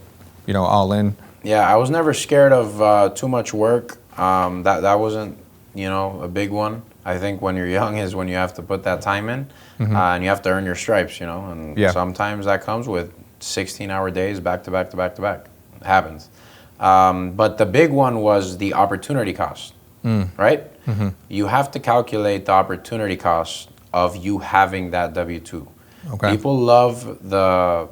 all in? Yeah, I was never scared of too much work. That wasn't, a big one. I think when you're young is when you have to put that time in, and you have to earn your stripes, and sometimes that comes with 16-hour days back to back to back to back. It happens. But the big one was the opportunity cost, right? You have to calculate the opportunity cost of you having that W-2. Okay. People love the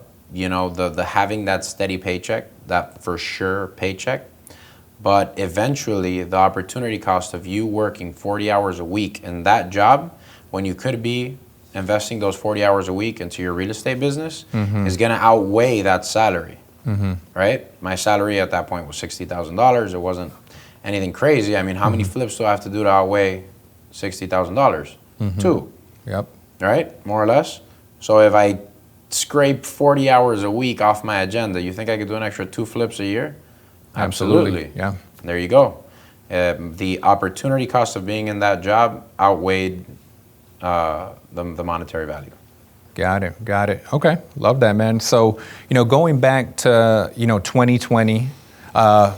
having that steady paycheck, that for sure paycheck. But eventually, the opportunity cost of you working 40 hours a week in that job, when you could be investing those 40 hours a week into your real estate business, is going to outweigh that salary, right? My salary at that point was $60,000. It wasn't anything crazy. I mean, how many flips do I have to do to outweigh $60,000? 2. Yep. Right? More or less. So if I scrape 40 hours a week off my agenda, you think I could do an extra 2 flips a year? Absolutely. Yeah. There you go. The opportunity cost of being in that job outweighed the monetary value. Got it. Okay. Love that, man. So, going back to, 2020,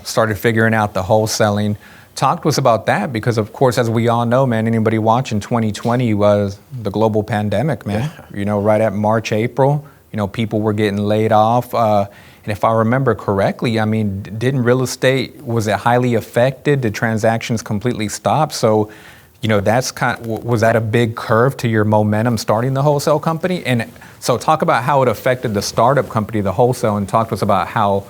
started figuring out the wholesaling. Talk to us about that because, of course, as we all know, man, anybody watching 2020 was the global pandemic, man. Yeah. Right at March, April, people were getting laid off. And if I remember correctly, didn't real estate, was it highly affected? Did transactions completely stop? So, was that a big curve to your momentum starting the wholesale company? And so talk about how it affected the startup company, the wholesale, and talk to us about how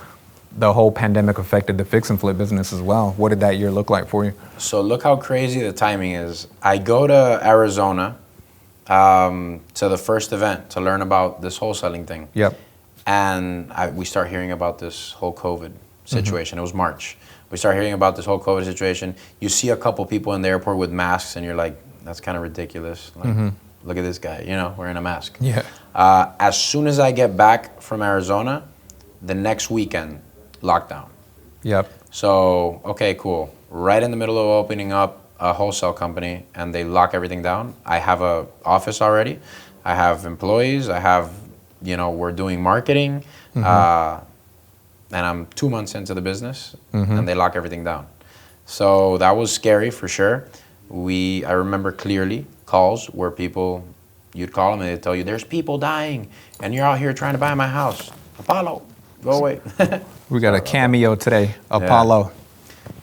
the whole pandemic affected the fix and flip business as well. What did that year look like for you? So look how crazy the timing is. I go to Arizona to the first event to learn about this wholesaling thing. Yep. And we start hearing about this whole COVID situation. It was March. We start hearing about this whole COVID situation. You see a couple people in the airport with masks and you're like, that's kind of ridiculous. Like, look at this guy, wearing a mask. Yeah. As soon as I get back from Arizona, the next weekend, lockdown. Yep. So, okay, cool. Right in the middle of opening up a wholesale company and they lock everything down. I have a office already. I have employees. I have, we're doing marketing. And I'm 2 months into the business and they lock everything down. So that was scary for sure. I remember clearly calls where you'd call them and they'd tell you, there's people dying and you're out here trying to buy my house. Apollo, go away. We got a cameo today, Apollo. Yeah.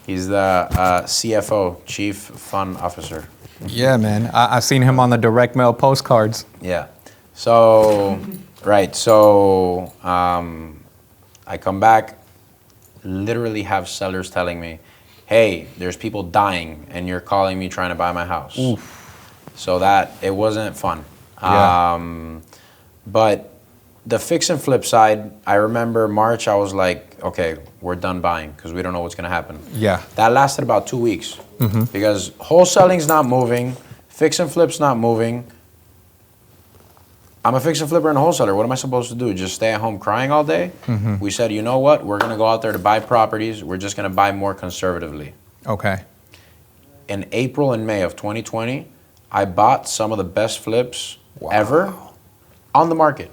He's the CFO, Chief Fun Officer. Yeah, man. I seen him on the direct mail postcards. Yeah. So, right. So I come back, literally have sellers telling me, hey, there's people dying and you're calling me trying to buy my house. Oof. So it wasn't fun. Yeah. But the fix and flip side, I remember March, I was like, okay, we're done buying because we don't know what's going to happen. Yeah. That lasted about 2 weeks because wholesaling's not moving, fix and flip's not moving. I'm a fix and flipper and a wholesaler. What am I supposed to do? Just stay at home crying all day? We said, you know what? We're going to go out there to buy properties. We're just going to buy more conservatively. Okay. In April and May of 2020, I bought some of the best flips ever on the market.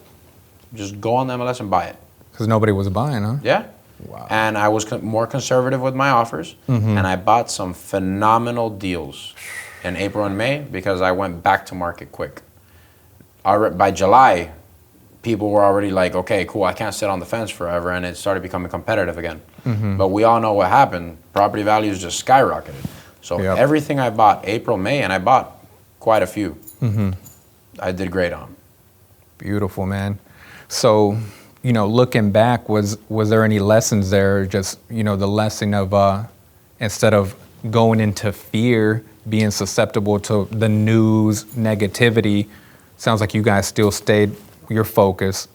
Just go on the MLS and buy it. Because nobody was buying, huh? Yeah. Wow. And I was more conservative with my offers. And I bought some phenomenal deals in April and May because I went back to market quick. By July, people were already like, okay, cool, I can't sit on the fence forever. And it started becoming competitive again. But we all know what happened. Property values just skyrocketed. So everything I bought April, May, and I bought quite a few, I did great on. Beautiful, man. So, looking back, was there any lessons there? Just, the lesson of instead of going into fear, being susceptible to the news, negativity, sounds like you guys still stayed your focus.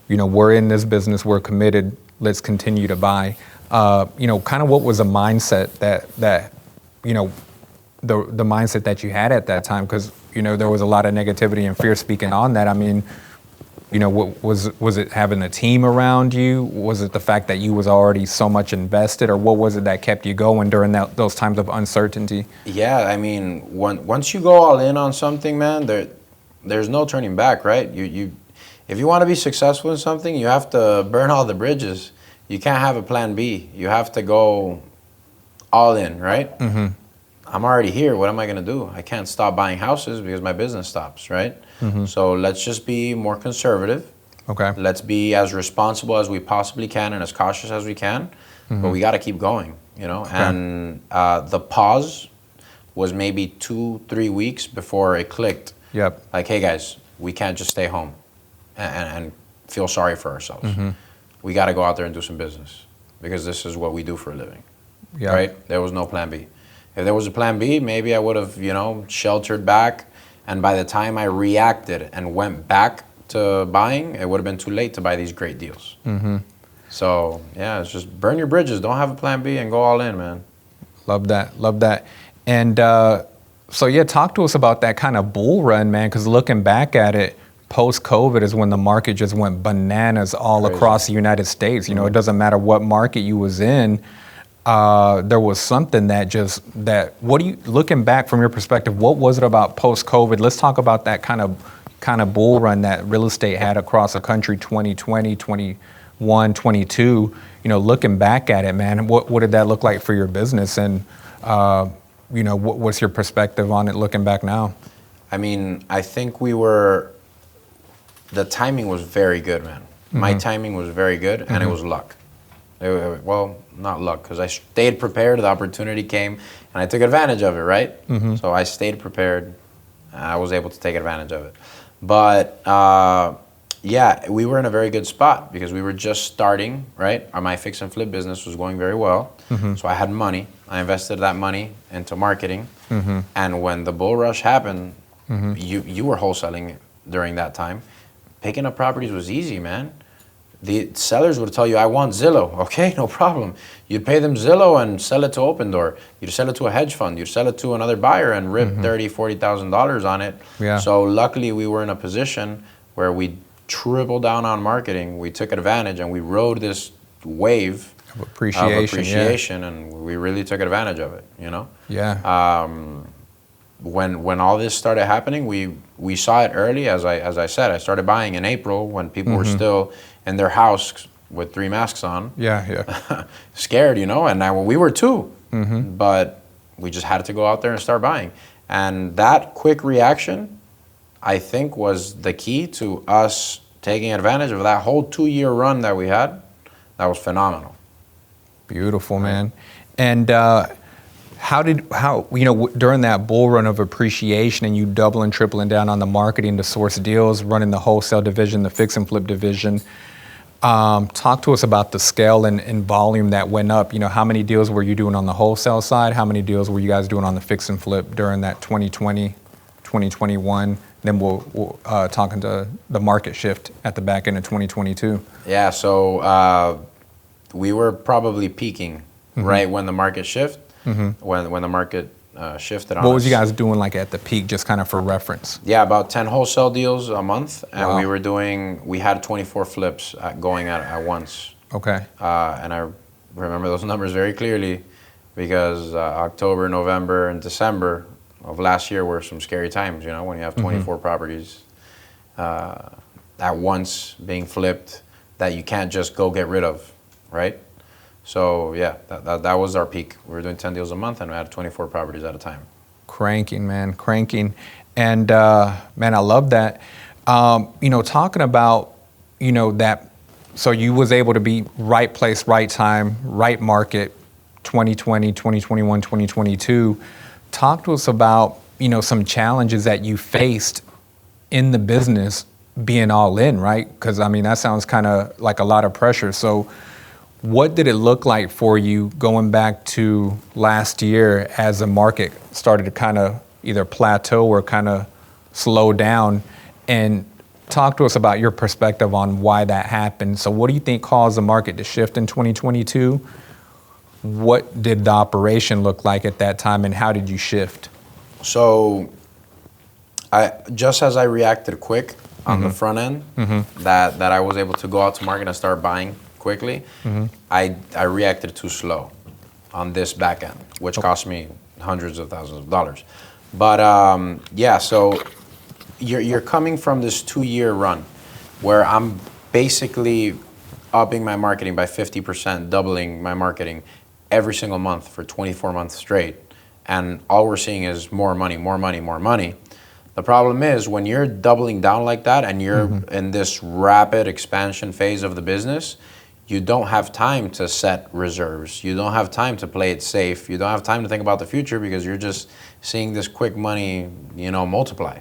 We're in this business, we're committed, let's continue to buy. Kind of what was the mindset that the mindset that you had at that time? Because, there was a lot of negativity and fear speaking on that. I mean, what was it having a team around you? Was it the fact that you was already so much invested, or what was it that kept you going during those times of uncertainty? Yeah, I mean, once you go all in on something, man, there's no turning back, right? If you want to be successful in something, you have to burn all the bridges. You can't have a plan B. You have to go all in, right? I'm already here. What am I going to do? I can't stop buying houses because my business stops, right? So let's just be more conservative. Okay. Let's be as responsible as we possibly can and as cautious as we can. But we got to keep going, Okay. And the pause was maybe 2-3 weeks before it clicked. Yep. Like, hey guys, we can't just stay home and feel sorry for ourselves. We got to go out there and do some business because this is what we do for a living. Yep. Right? There was no plan B. If there was a plan B, maybe I would have, sheltered back. And by the time I reacted and went back to buying, it would have been too late to buy these great deals. So, yeah, it's just burn your bridges. Don't have a plan B and go all in, man. Love that. Love that. And so, yeah, talk to us about that kind of bull run, man, because looking back at it, post-COVID is when the market just went bananas all across the United States. It doesn't matter what market you was in. There was something looking back from your perspective, what was it about post-COVID? Let's talk about that kind of bull run that real estate had across the country, 2020, 21, 22. Looking back at it, man, what did that look like for your business? And, what's your perspective on it looking back now? I mean, I think the timing was very good, man. My timing was very good, and it was luck. Well, not luck, because I stayed prepared. The opportunity came, and I took advantage of it, right? So I stayed prepared. I was able to take advantage of it. But, yeah, we were in a very good spot because we were just starting, right? My fix and flip business was going very well. So I had money. I invested that money into marketing. And when the bull rush happened, you were wholesaling during that time. Picking up properties was easy, man. The sellers would tell you, I want Zillow. Okay, no problem. You'd pay them Zillow and sell it to Open Door. You'd sell it to a hedge fund. You'd sell it to another buyer and rip $30,000, $40,000 on it. Yeah. So luckily we were in a position where we tripled down on marketing. We took advantage and we rode this wave appreciation, and we really took advantage of it, you know? Yeah. When all this started happening, we saw it early. As I said, I started buying in April when people were still in their house with 3 masks on. Yeah. Scared, you know, and we were too. But we just had to go out there and start buying. And that quick reaction, I think, was the key to us taking advantage of that whole 2-year run that we had. That was phenomenal. Beautiful, man. And how during that bull run of appreciation and you doubling, tripling down on the marketing to source deals, running the wholesale division, the fix and flip division, talk to us about the scale and volume that went up. You know, how many deals were you doing on the wholesale side? How many deals were you guys doing on the fix and flip during that 2020, 2021? Then we'll talk into the market shift at the back end of 2022. Yeah, so we were probably peaking right when the market shifted. When the market shifted on us. What was you guys doing like at the peak, just kind of for reference? Yeah, about 10 wholesale deals a month, and Wow. we had 24 flips going at once. Okay. And I remember those numbers very clearly because October, November, and December of last year were some scary times, you know, when you have 24 properties at once being flipped that you can't just go get rid of, right? So yeah, that was our peak. We were doing 10 deals a month and we had 24 properties at a time. Cranking, man, cranking. And man, I love that. You know, talking about, you know, that, so you was able to be right place, right time, right market, 2020, 2021, 2022. Talk to us about, you know, some challenges that you faced in the business being all in, right? Because I mean, that sounds kind of like a lot of pressure. So what did it look like for you going back to last year as the market started to kind of either plateau or kind of slow down? And talk to us about your perspective on why that happened. So what do you think caused the market to shift in 2022? What did the operation look like at that time and how did you shift? So just as I reacted quick on the front end, that I was able to go out to market and start buying quickly, I reacted too slow on this back end, which cost me hundreds of thousands of dollars. But yeah, so you're coming from this 2-year run where I'm basically upping my marketing by 50%, doubling my marketing every single month for 24 months straight. And all we're seeing is more money, more money, more money. The problem is when you're doubling down like that and you're in this rapid expansion phase of the business, you don't have time to set reserves. You don't have time to play it safe. You don't have time to think about the future because you're just seeing this quick money, you know, multiply.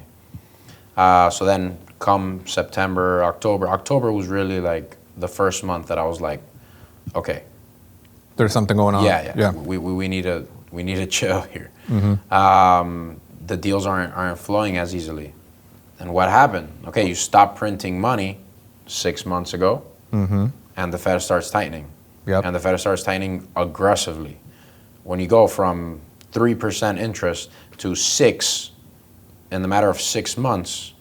So then come September, October was really like the first month that I was like, okay, there's something going on. Yeah. We need to chill here. The deals aren't flowing as easily. And what happened? Okay, you stopped printing money 6 months ago. And the Fed starts tightening. And the Fed starts tightening aggressively. When you go from 3% interest to 6% in the matter of 6 months,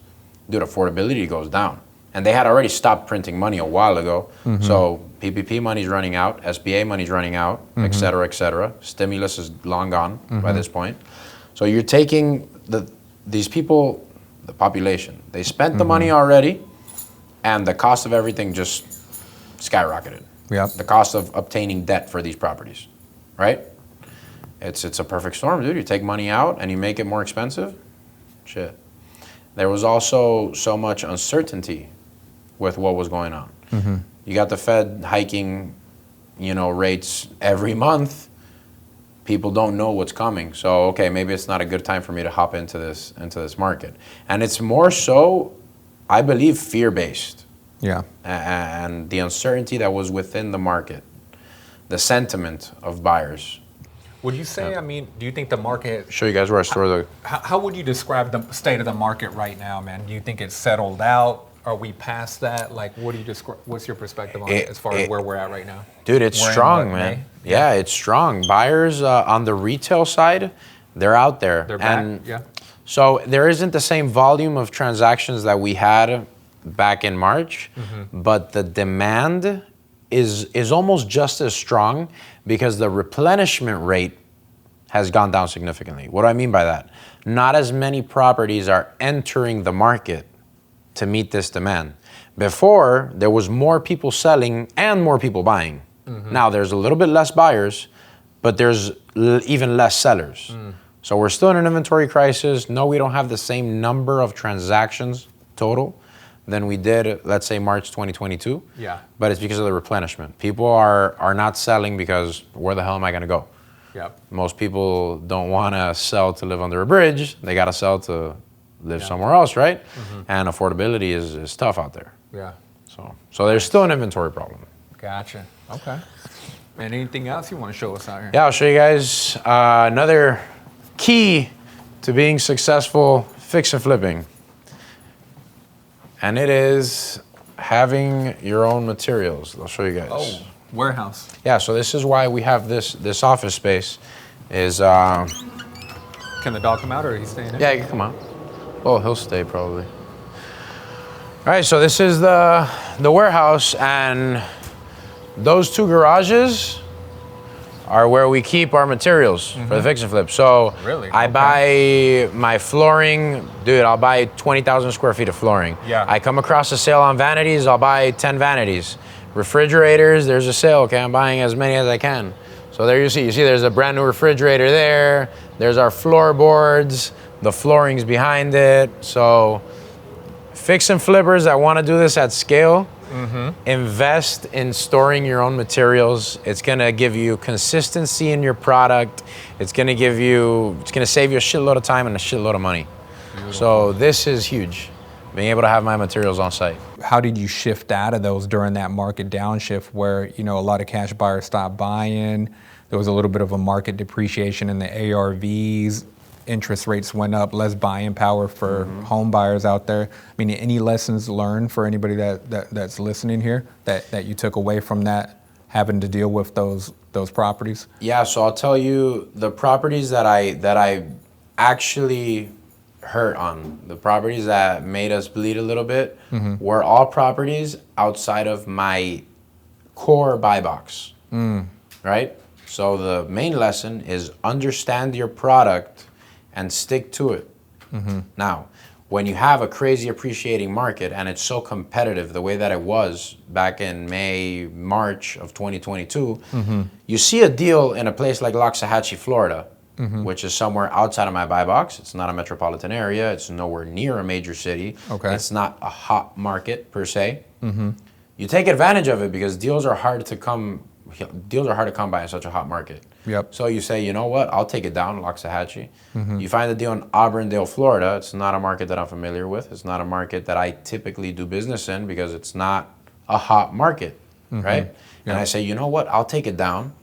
dude, affordability goes down. And they had already stopped printing money a while ago. So PPP money's running out, SBA money's running out, et cetera, et cetera. Stimulus is long gone by this point. So you're taking these people, the population, they spent the money already, and the cost of everything just skyrocketed. The cost of obtaining debt for these properties, right? It's a perfect storm, dude. You take money out and you make it more expensive. Shit. There was also so much uncertainty with what was going on. You got the Fed hiking, you know, rates every month. People don't know what's coming. So, okay, maybe it's not a good time for me to hop into this market. And it's more so, I believe, fear-based. And the uncertainty that was within the market, the sentiment of buyers. Would you say, I mean, do you think the market... Show you guys where I store the... How would you describe the state of the market right now, man? Do you think it's settled out? Are we past that? Like, what do you describe? What's your perspective on it as far as where we're at right now? Dude, it's strong, man. Yeah, it's strong. Buyers on the retail side, they're out there. They're back, So there isn't the same volume of transactions that we had back in March, but the demand is almost just as strong because the replenishment rate has gone down significantly. What do I mean by that? Not as many properties are entering the market to meet this demand. Before, there was more people selling and more people buying. Now there's a little bit less buyers, but there's even less sellers. So we're still in an inventory crisis. No, we don't have the same number of transactions total than we did, let's say, March 2022. Yeah. But it's because of the replenishment. People are not selling because where the hell am I gonna go? Yep. Most people don't wanna sell to live under a bridge. They gotta sell to live somewhere else, right? And affordability is tough out there. Yeah. So there's still an inventory problem. Gotcha. Okay. And anything else you want to show us out here? Yeah, I'll show you guys another key to being successful fix and flipping. And it is having your own materials. I'll show you guys. Oh, warehouse. Yeah, so this is why we have this office space is... Can the dog come out or he's staying in? Yeah, he can come out. Oh, he'll stay probably. All right, so this is the warehouse, and those two garages are where we keep our materials for the fix and flip. So really? I buy my flooring, dude, I'll buy 20,000 square feet of flooring. Yeah. I come across a sale on vanities, I'll buy 10 vanities. Refrigerators, there's a sale, okay, I'm buying as many as I can. So there you see there's a brand new refrigerator there. There's our floorboards, the flooring's behind it. So fix and flippers that want to do this at scale, invest in storing your own materials. It's gonna give you consistency in your product. It's gonna save you a shitload of time and a shitload of money. Beautiful. So this is huge, being able to have my materials on site. How did you shift out of those during that market downshift where, a lot of cash buyers stopped buying? There was a little bit of a market depreciation in the ARVs. Interest rates went up, less buying power for home buyers out there. I mean, any lessons learned for anybody that's listening here that you took away from that, having to deal with those properties? Yeah, so I'll tell you the properties that I actually hurt on, the properties that made us bleed a little bit, were all properties outside of my core buy box, right? So the main lesson is understand your product and stick to it. Now, when you have a crazy appreciating market and it's so competitive the way that it was back in March of 2022, you see a deal in a place like Loxahatchee, Florida, which is somewhere outside of my buy box. It's not a metropolitan area. It's nowhere near a major city. Okay. It's not a hot market per se. You take advantage of it because deals are hard to come by in such a hot market. Yep. So you say, you know what, I'll take it down, Loxahatchee. You find the deal in Auburndale, Florida. It's not a market that I'm familiar with. It's not a market that I typically do business in because it's not a hot market, right? And I say, you know what, I'll take it down.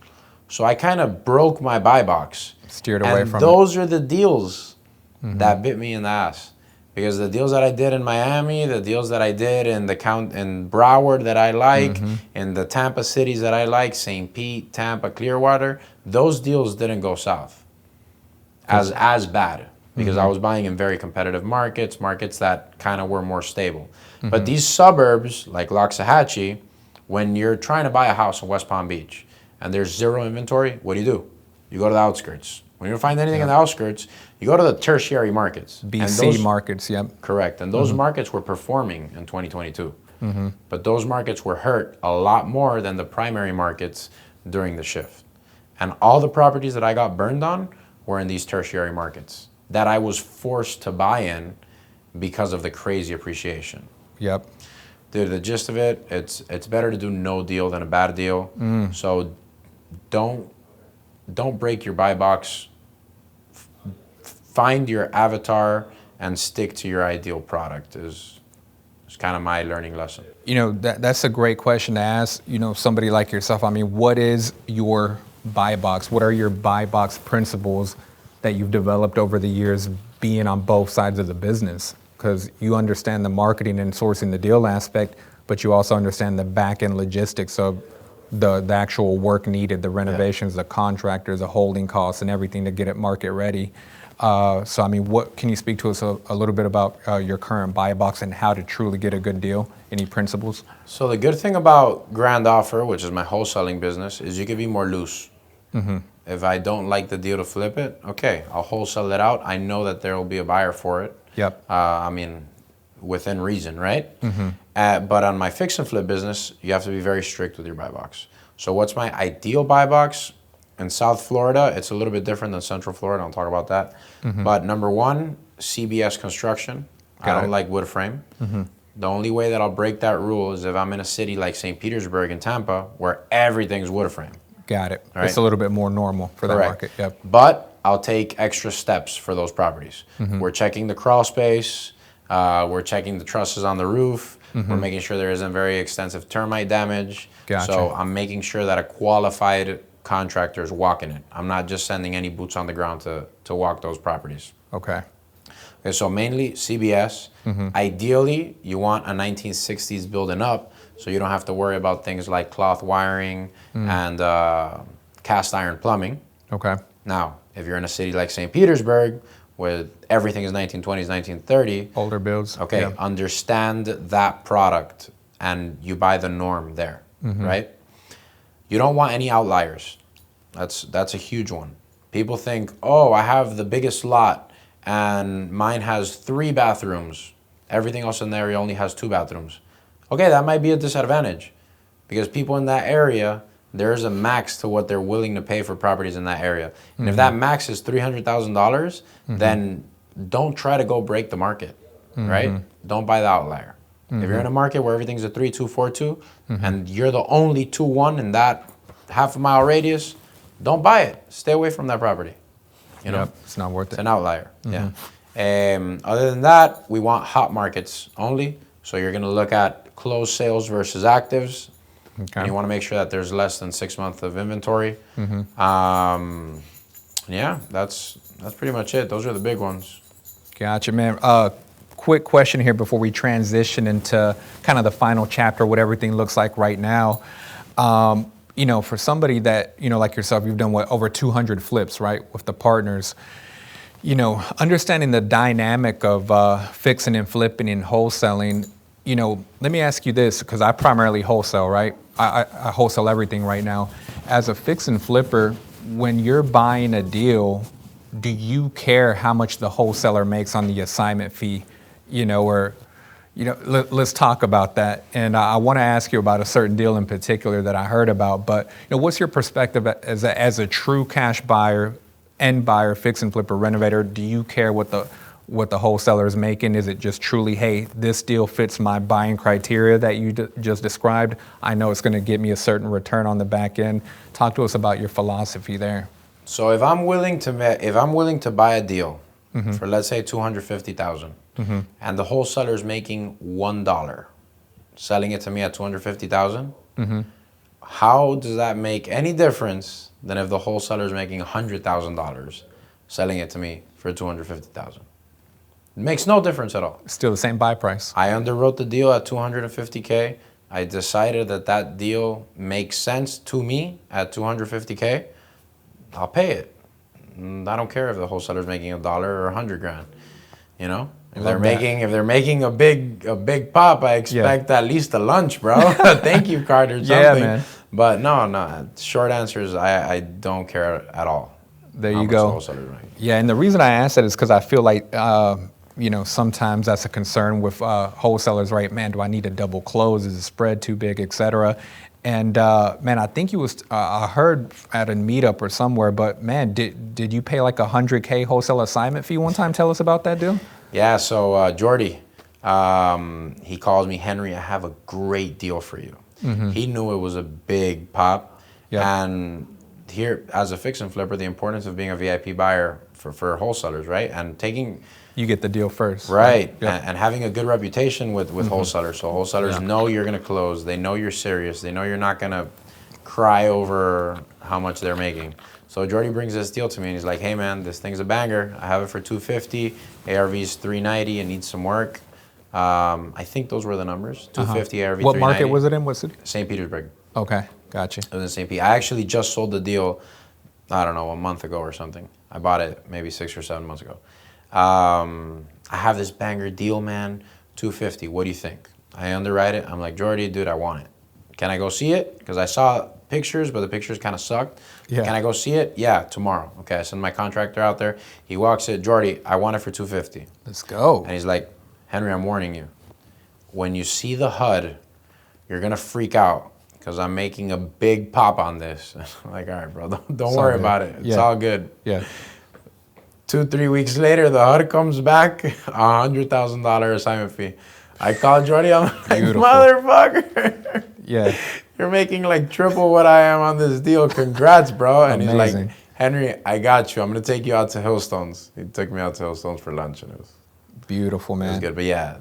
So I kind of broke my buy box. Steered away from it. Those are the deals that bit me in the ass. Because the deals that I did in Miami, the deals that I did in in Broward that I like, in the Tampa cities that I like, St. Pete, Tampa, Clearwater, those deals didn't go south as bad because I was buying in very competitive markets that kind of were more stable. But these suburbs like Loxahatchee, when you're trying to buy a house in West Palm Beach and there's zero inventory, what do? You go to the outskirts. When you don't find anything in the outskirts, you go to the tertiary markets. BC markets, yep. Correct. And those markets were performing in 2022. But those markets were hurt a lot more than the primary markets during the shift. And all the properties that I got burned on were in these tertiary markets that I was forced to buy in because of the crazy appreciation. Yep. Dude, the gist of it, it's better to do no deal than a bad deal. So don't break your buy box. Find your avatar and stick to your ideal product is kind of my learning lesson. That's a great question to ask, somebody like yourself. I mean, what is your buy box? What are your buy box principles that you've developed over the years being on both sides of the business? Because you understand the marketing and sourcing the deal aspect, but you also understand the back end logistics of the actual work needed, the renovations, the contractors, the holding costs, and everything to get it market ready. So, I mean, what can you speak to us a little bit about your current buy box and how to truly get a good deal? Any principles? So the good thing about Grand Offer, which is my wholesaling business, is you can be more loose. If I don't like the deal to flip it, okay, I'll wholesale it out. I know that there will be a buyer for it. Yep. I mean, within reason, right? But on my fix and flip business, you have to be very strict with your buy box. So what's my ideal buy box? In South Florida, it's a little bit different than Central Florida. I'll talk about that. But number one, CBS construction. I don't like wood frame. The only way that I'll break that rule is if I'm in a city like St. Petersburg and Tampa, where everything's wood frame. Got it. Right. It's a little bit more normal for that market. Yep. But I'll take extra steps for those properties. We're checking the crawl space. We're checking the trusses on the roof. We're making sure there isn't very extensive termite damage. Gotcha. So I'm making sure that a qualified contractor is walking it. I'm not just sending any boots on the ground to walk those properties. Okay. Okay, so mainly CBS. Ideally, you want a 1960s building up, so you don't have to worry about things like cloth wiring and cast iron plumbing. Okay. Now, if you're in a city like St. Petersburg, where everything is 1920s, 1930, older builds. okay, understand that product and you buy the norm there, right? You don't want any outliers. That's a huge one. People think, oh, I have the biggest lot and mine has 3 bathrooms. Everything else in the area only has 2 bathrooms. Okay, that might be a disadvantage because people in that area, there's a max to what they're willing to pay for properties in that area. And if that max is $300,000, then don't try to go break the market, right? Don't buy the outlier. If you're in a market where everything's a 3.2, 4.2, and you're the only 2.1 in that half-a-mile radius, don't buy it. Stay away from that property. You know, it's not worth it. It's an outlier. Yeah. Other than that, we want hot markets only. So you're going to look at closed sales versus actives. Okay. And you want to make sure that there's less than 6 months of inventory. Yeah, that's pretty much it. Those are the big ones. Gotcha, man. Quick question here before we transition into kind of the final chapter, what everything looks like right now. You know, for somebody that, you know, like yourself, you've done over 200 flips, right, with the partners. You know, understanding the dynamic of fixing and flipping and wholesaling, you know, let me ask you this, because I primarily wholesale, right? I wholesale everything right now. As a fix and flipper, when you're buying a deal, do you care how much the wholesaler makes on the assignment fee? You know, or, you know, let's talk about that. And I want to ask you about a certain deal in particular that I heard about. But, you know, what's your perspective as a true cash buyer, end buyer, fix and flipper, renovator? Do you care what the wholesaler is making? Is it just truly, hey, this deal fits my buying criteria that you just described? I know it's going to get me a certain return on the back end. Talk to us about your philosophy there. So if I'm willing to buy a deal for, let's say, $250,000, and the wholesaler is making $1, selling it to me at $250,000, how does that make any difference than if the wholesaler is making $100,000, selling it to me for $250,000? It makes no difference at all. Still the same buy price. I underwrote the deal at $250K. I decided that deal makes sense to me at $250K. I'll pay it. I don't care if the wholesaler's making $1 or $100,000. You know, if they're making a big pop, I expect at least a lunch, bro. Thank you card or something. Yeah, man. But no. Short answer is I don't care at all. There you go. Yeah, and the reason I asked that is because I feel like, you know, sometimes that's a concern with wholesalers, right? Man, do I need to double close? Is the spread too big, et cetera? And man, I think I heard at a meetup or somewhere, but man, did you pay like $100K wholesale assignment fee one time? Tell us about that deal. Yeah, so Jordy, he calls me, Henry, I have a great deal for you. He knew it was a big pop. And here, as a fix and flipper, the importance of being a VIP buyer for wholesalers, right? And taking... You get the deal first. Right, and having a good reputation with wholesalers. So wholesalers know you're going to close. They know you're serious. They know you're not going to cry over how much they're making. So Jordy brings this deal to me, and he's like, hey, man, this thing's a banger. I have it for $250. ARV's $390. It needs some work. I think those were the numbers. $250 ARV. What market was it in? What city? St. Petersburg. Okay, gotcha. It was in St. Pete. I actually just sold the deal I don't know, a month ago or something. I bought it maybe 6 or 7 months ago. I have this banger deal, man, 250. What do you think? I underwrite it. I'm like, Jordy, dude, I want it. Can I go see it? Because I saw pictures, but the pictures kind of sucked. Yeah. Can I go see it? Yeah, tomorrow. Okay, I send my contractor out there. He walks it, Jordy, I want it for 250. Let's go. And he's like, Henry, I'm warning you. When you see the HUD, you're going to freak out because I'm making a big pop on this. I'm like, all right, bro, don't worry about it. It's all good. Yeah. 2-3 weeks later, the HUD comes back, $100,000 assignment fee. I called Jordy, I'm like, Beautiful. motherfucker. Yeah. You're making like triple what I am on this deal. Congrats, bro. And he's like, Henry, I got you. I'm going to take you out to Hillstones. He took me out to Hillstones for lunch. And it was beautiful, man. It was good. But yeah,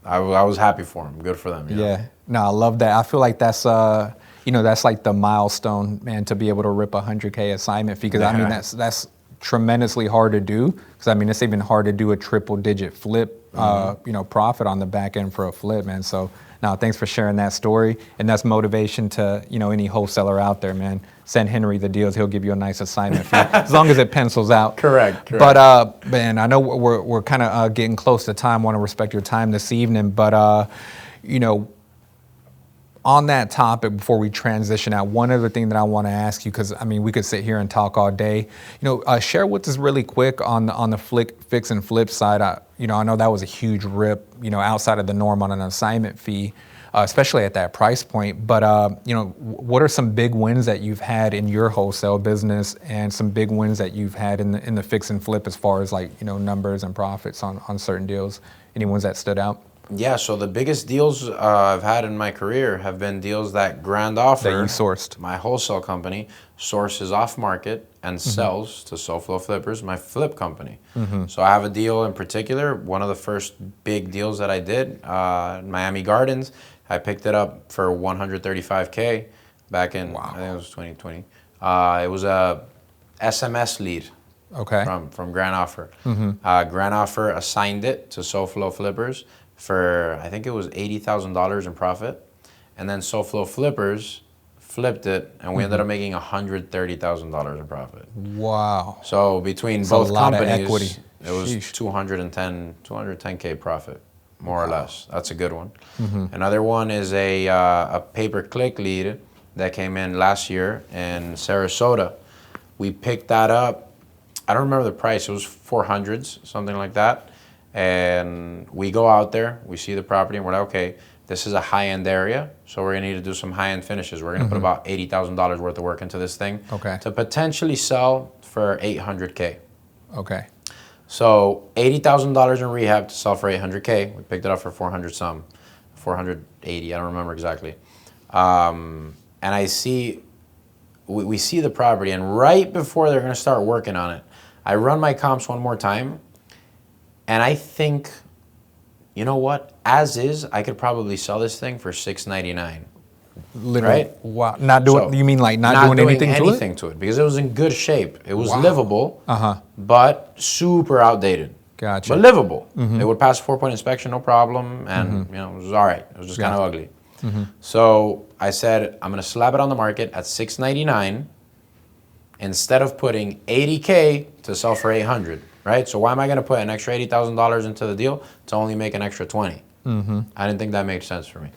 I was happy for him. Good for them. You know? No, I love that. I feel like that's, that's like the milestone, man, to be able to rip a 100K assignment fee. Because I mean, that's tremendously hard to do. Because I mean, it's even hard to do a triple-digit flip, profit on the back end for a flip, man. So, no, thanks for sharing that story. And that's motivation to, any wholesaler out there, man. Send Henry the deals. He'll give you a nice assignment fee, as long as it pencils out. Correct. But, man, I know we're kind of getting close to time. Want to respect your time this evening. But, on that topic, before we transition out, one other thing that I want to ask you, because I mean, we could sit here and talk all day. Share with us really quick on the fix and flip side. I know that was a huge rip, outside of the norm on an assignment fee, especially at that price point. But what are some big wins that you've had in your wholesale business, and some big wins that you've had in the fix and flip, as far as numbers and profits on certain deals? Any ones that stood out? Yeah, so the biggest deals I've had in my career have been deals that Grand Offer, that you sourced, my wholesale company, sources off market and sells to SoFlo Flippers, my flip company. So I have a deal in particular, one of the first big deals that I did, Miami Gardens. I picked it up for $135K back in, I think it was 2020. It was a SMS lead. Okay. From Grand Offer. Grand Offer assigned it to SoFlo Flippers for, I think it was $80,000 in profit. And then SoFlo Flippers flipped it, and we ended up making $130,000 in profit. Wow. So between both companies, it was Sheesh. 210K profit, more or less. That's a good one. Another one is a pay-per-click lead that came in last year in Sarasota. We picked that up. I don't remember the price. It was 400s, something like that. And we go out there, we see the property, and we're like, okay, this is a high-end area, so we're gonna need to do some high-end finishes. We're gonna put about $80,000 worth of work into this thing to potentially sell for $800K. Okay. So $80,000 in rehab to sell for $800K. We picked it up for 400 some, 480. I don't remember exactly. And I see, we see the property, and right before they're gonna start working on it, I run my comps one more time. And I think, you know what? As is, I could probably sell this thing for $699. Literally. Right? Wow. Not doing. You mean like not doing anything to it? Because it was in good shape. It was livable, but super outdated. Gotcha. But livable. It would pass a 4-point inspection, no problem, and it was all right. It was just kind of ugly. So I said, I'm gonna slap it on the market at $699 instead of putting $80K to sell for $800. Right? So why am I going to put an extra $80,000 into the deal to only make an extra $20? I didn't think that made sense for me.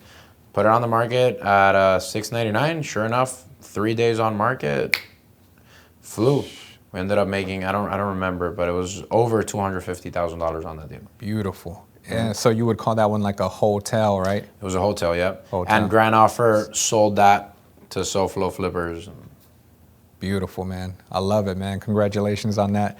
Put it on the market at $699. Sure enough, 3 days on market, flew. We ended up making, I don't remember, but it was over $250,000 on that deal. Beautiful. And so you would call that one like a hotel, right? It was a hotel, yep. And Grand Offer sold that to SoFlo Flippers. Beautiful, man. I love it, man. Congratulations on that.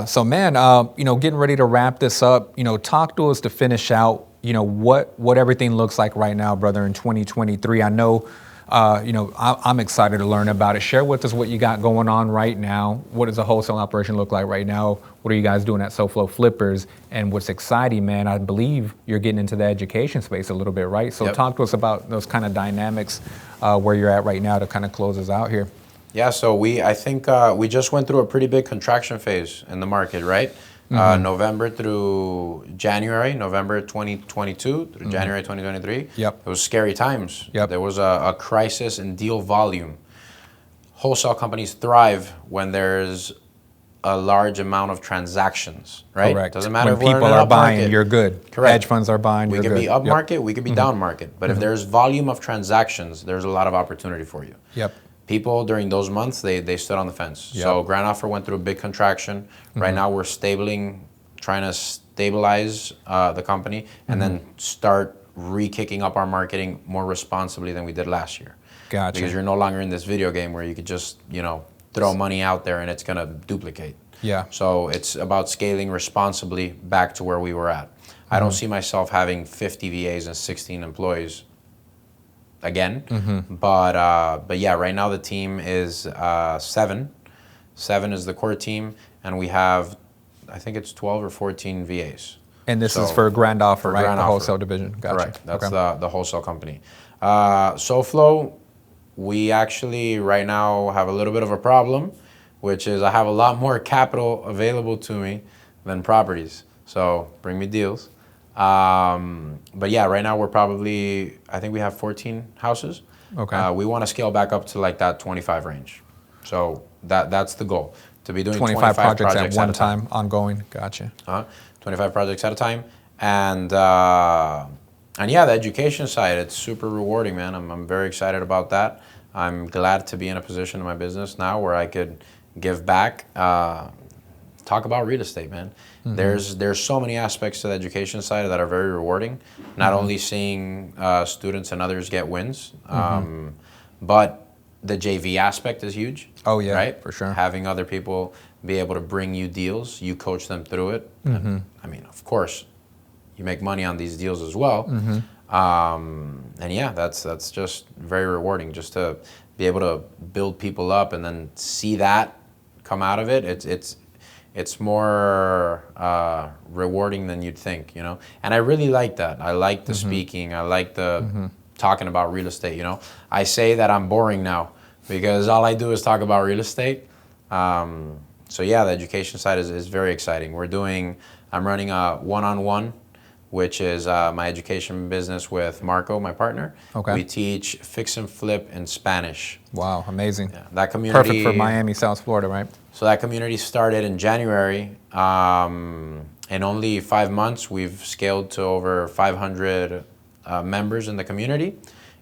So, man, getting ready to wrap this up, talk to us to finish out, what everything looks like right now, brother, in 2023. I know, I'm excited to learn about it. Share with us what you got going on right now. What does the wholesale operation look like right now? What are you guys doing at SoFlo Flippers? And what's exciting, man, I believe you're getting into the education space a little bit, right? So talk to us about those kind of dynamics where you're at right now to kind of close us out here. Yeah, so I think we just went through a pretty big contraction phase in the market, right? November through January, November 2022 through January 2023. It was scary times. There was a crisis in deal volume. wholesale companies thrive when there's a large amount of transactions, right? Correct. Doesn't matter When if we're in people an are up buying, market. you're good. Correct. Hedge funds are buying, We you're could good. be up Yep. market, we could be down market. But if there's volume of transactions, there's a lot of opportunity for you. Yep. People during those months, they stood on the fence. Yep. So Grand Offer went through a big contraction. Right now we're trying to stabilize the company and then start re-kicking up our marketing more responsibly than we did last year. Gotcha. Because you're no longer in this video game where you could just, throw money out there and it's going to duplicate. Yeah. So it's about scaling responsibly back to where we were at. I don't see myself having 50 VAs and 16 employees again. But yeah, right now the team is 7. 7 is the core team, and we have, I think it's 12 or 14 VAs. And this is for Grand Offer, right? Grand the Offer. wholesale division. Gotcha. Correct. That's okay. the wholesale company. SoFlo, we actually right now have a little bit of a problem, which is I have a lot more capital available to me than properties. So bring me deals. But yeah, right now I think we have 14 houses. Okay. We want to scale back up to like that 25 range. So that's the goal, to be doing 25 projects at one a time, ongoing. Gotcha. 25 projects at a time. And yeah, the education side, it's super rewarding, man. I'm very excited about that. I'm glad to be in a position in my business now where I could give back, talk about real estate, man. There's so many aspects to the education side that are very rewarding. Not only seeing students and others get wins, but the JV aspect is huge. Oh yeah, right? for sure. Having other people be able to bring you deals, you coach them through it. And, I mean, of course, you make money on these deals as well. And yeah, that's just very rewarding, just to be able to build people up and then see that come out of it. It's more rewarding than you'd think, And I really like that. I like the speaking. I like the talking about real estate. I say that I'm boring now because all I do is talk about real estate. So yeah, the education side is very exciting. I'm running a one-on-one, which is my education business with Marco, my partner. Okay. We teach fix and flip in Spanish. Wow, amazing. Yeah, that community, perfect for Miami, South Florida, right? So that community started in January. In only 5 months, we've scaled to over 500 members in the community.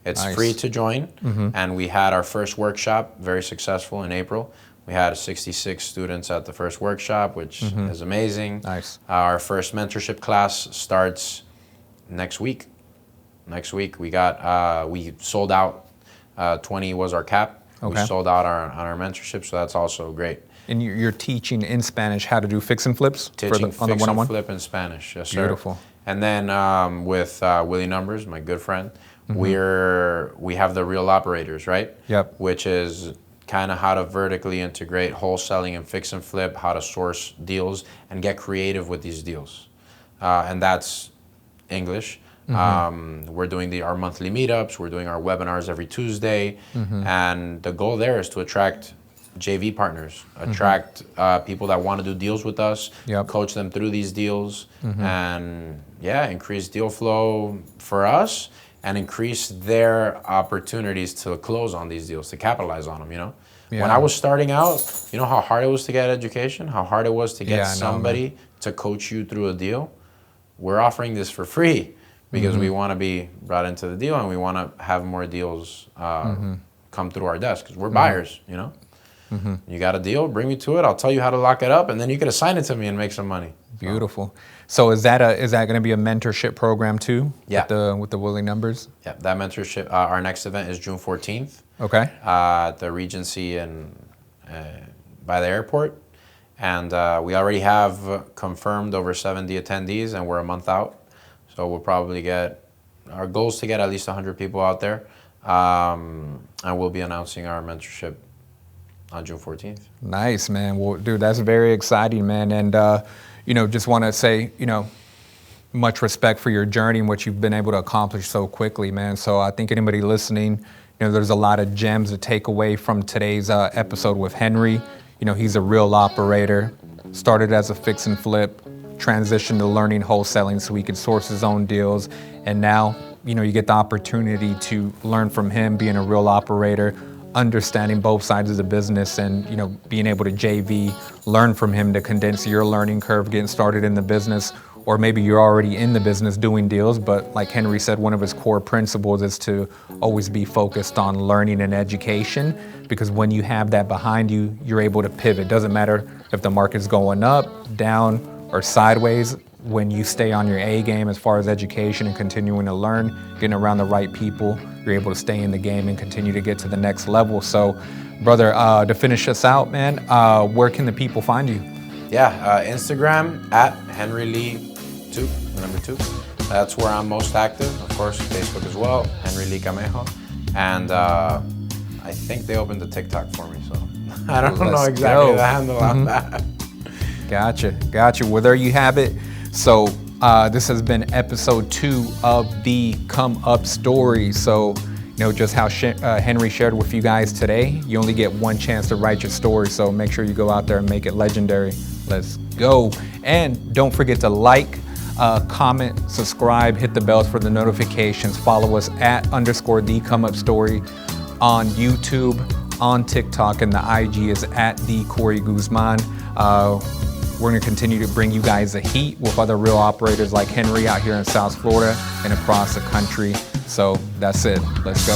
It's Nice. free to join, and we had our first workshop, very successful in April. We had 66 students at the first workshop, which is amazing. Nice. Our first mentorship class starts next week. We sold out. 20 was our cap. Okay. We sold out on our mentorship, so that's also great. And you're teaching in Spanish how to do fix and flips Teaching on the fix one-on-one? and flip in Spanish, yes, sir. Beautiful. And then with Willie Numbers, my good friend, we have the real operators, right? Yep. Which is kind of how to vertically integrate wholesaling and fix and flip, how to source deals and get creative with these deals. And that's English. We're doing our monthly meetups. We're doing our webinars every Tuesday. And the goal there is to attract JV partners, attract people that want to do deals with us, Yep. coach them through these deals, and yeah, increase deal flow for us and increase their opportunities to close on these deals, to capitalize on them, Yeah. When I was starting out, you know how hard it was to get education, how hard it was to get Yeah, I know, somebody to coach you through a deal? We're offering this for free because we want to be brought into the deal and we want to have more deals come through our desk because we're buyers, You got a deal, bring me to it. I'll tell you how to lock it up, and then you can assign it to me and make some money. Beautiful. So is that going to be a mentorship program too? Yeah. With the Willie Numbers? Yeah, that mentorship. Our next event is June 14th. Okay. At the Regency by the airport, and we already have confirmed over 70 attendees, and we're a month out. So we'll probably our goal is to get at least 100 people out there, and we'll be announcing our mentorship on June 14th. Nice, man. Well, dude, that's very exciting, man. And, just want to say, much respect for your journey and what you've been able to accomplish so quickly, man. So I think anybody listening, there's a lot of gems to take away from today's episode with Henry. He's a real operator, started as a fix and flip, transitioned to learning wholesaling so he could source his own deals. And now, you get the opportunity to learn from him being a real operator, understanding both sides of the business and, being able to JV, learn from him to condense your learning curve getting started in the business. Or maybe you're already in the business doing deals, but like Henry said, one of his core principles is to always be focused on learning and education, because when you have that behind you, you're able to pivot. Doesn't matter if the market's going up, down, or sideways. When you stay on your A game as far as education and continuing to learn, getting around the right people, you're able to stay in the game and continue to get to the next level. So, brother, to finish us out, man, where can the people find you? Yeah, Instagram at Henry Lee 2, number 2. That's where I'm most active. Of course, Facebook as well, Henry Lee Camejo. And I think they opened the TikTok for me, so I don't know exactly the handle on that. Gotcha. Well, there you have it. So this has been episode 2 of the Come Up Story. So, just how Henry shared with you guys today, you only get one chance to write your story. So make sure you go out there and make it legendary. Let's go. And don't forget to like, comment, subscribe, hit the bells for the notifications. Follow us at _the Come Up Story on YouTube, on TikTok, and the IG is at the Corey Guzman. We're going to continue to bring you guys the heat with other real operators like Henry out here in South Florida and across the country. So that's it. Let's go.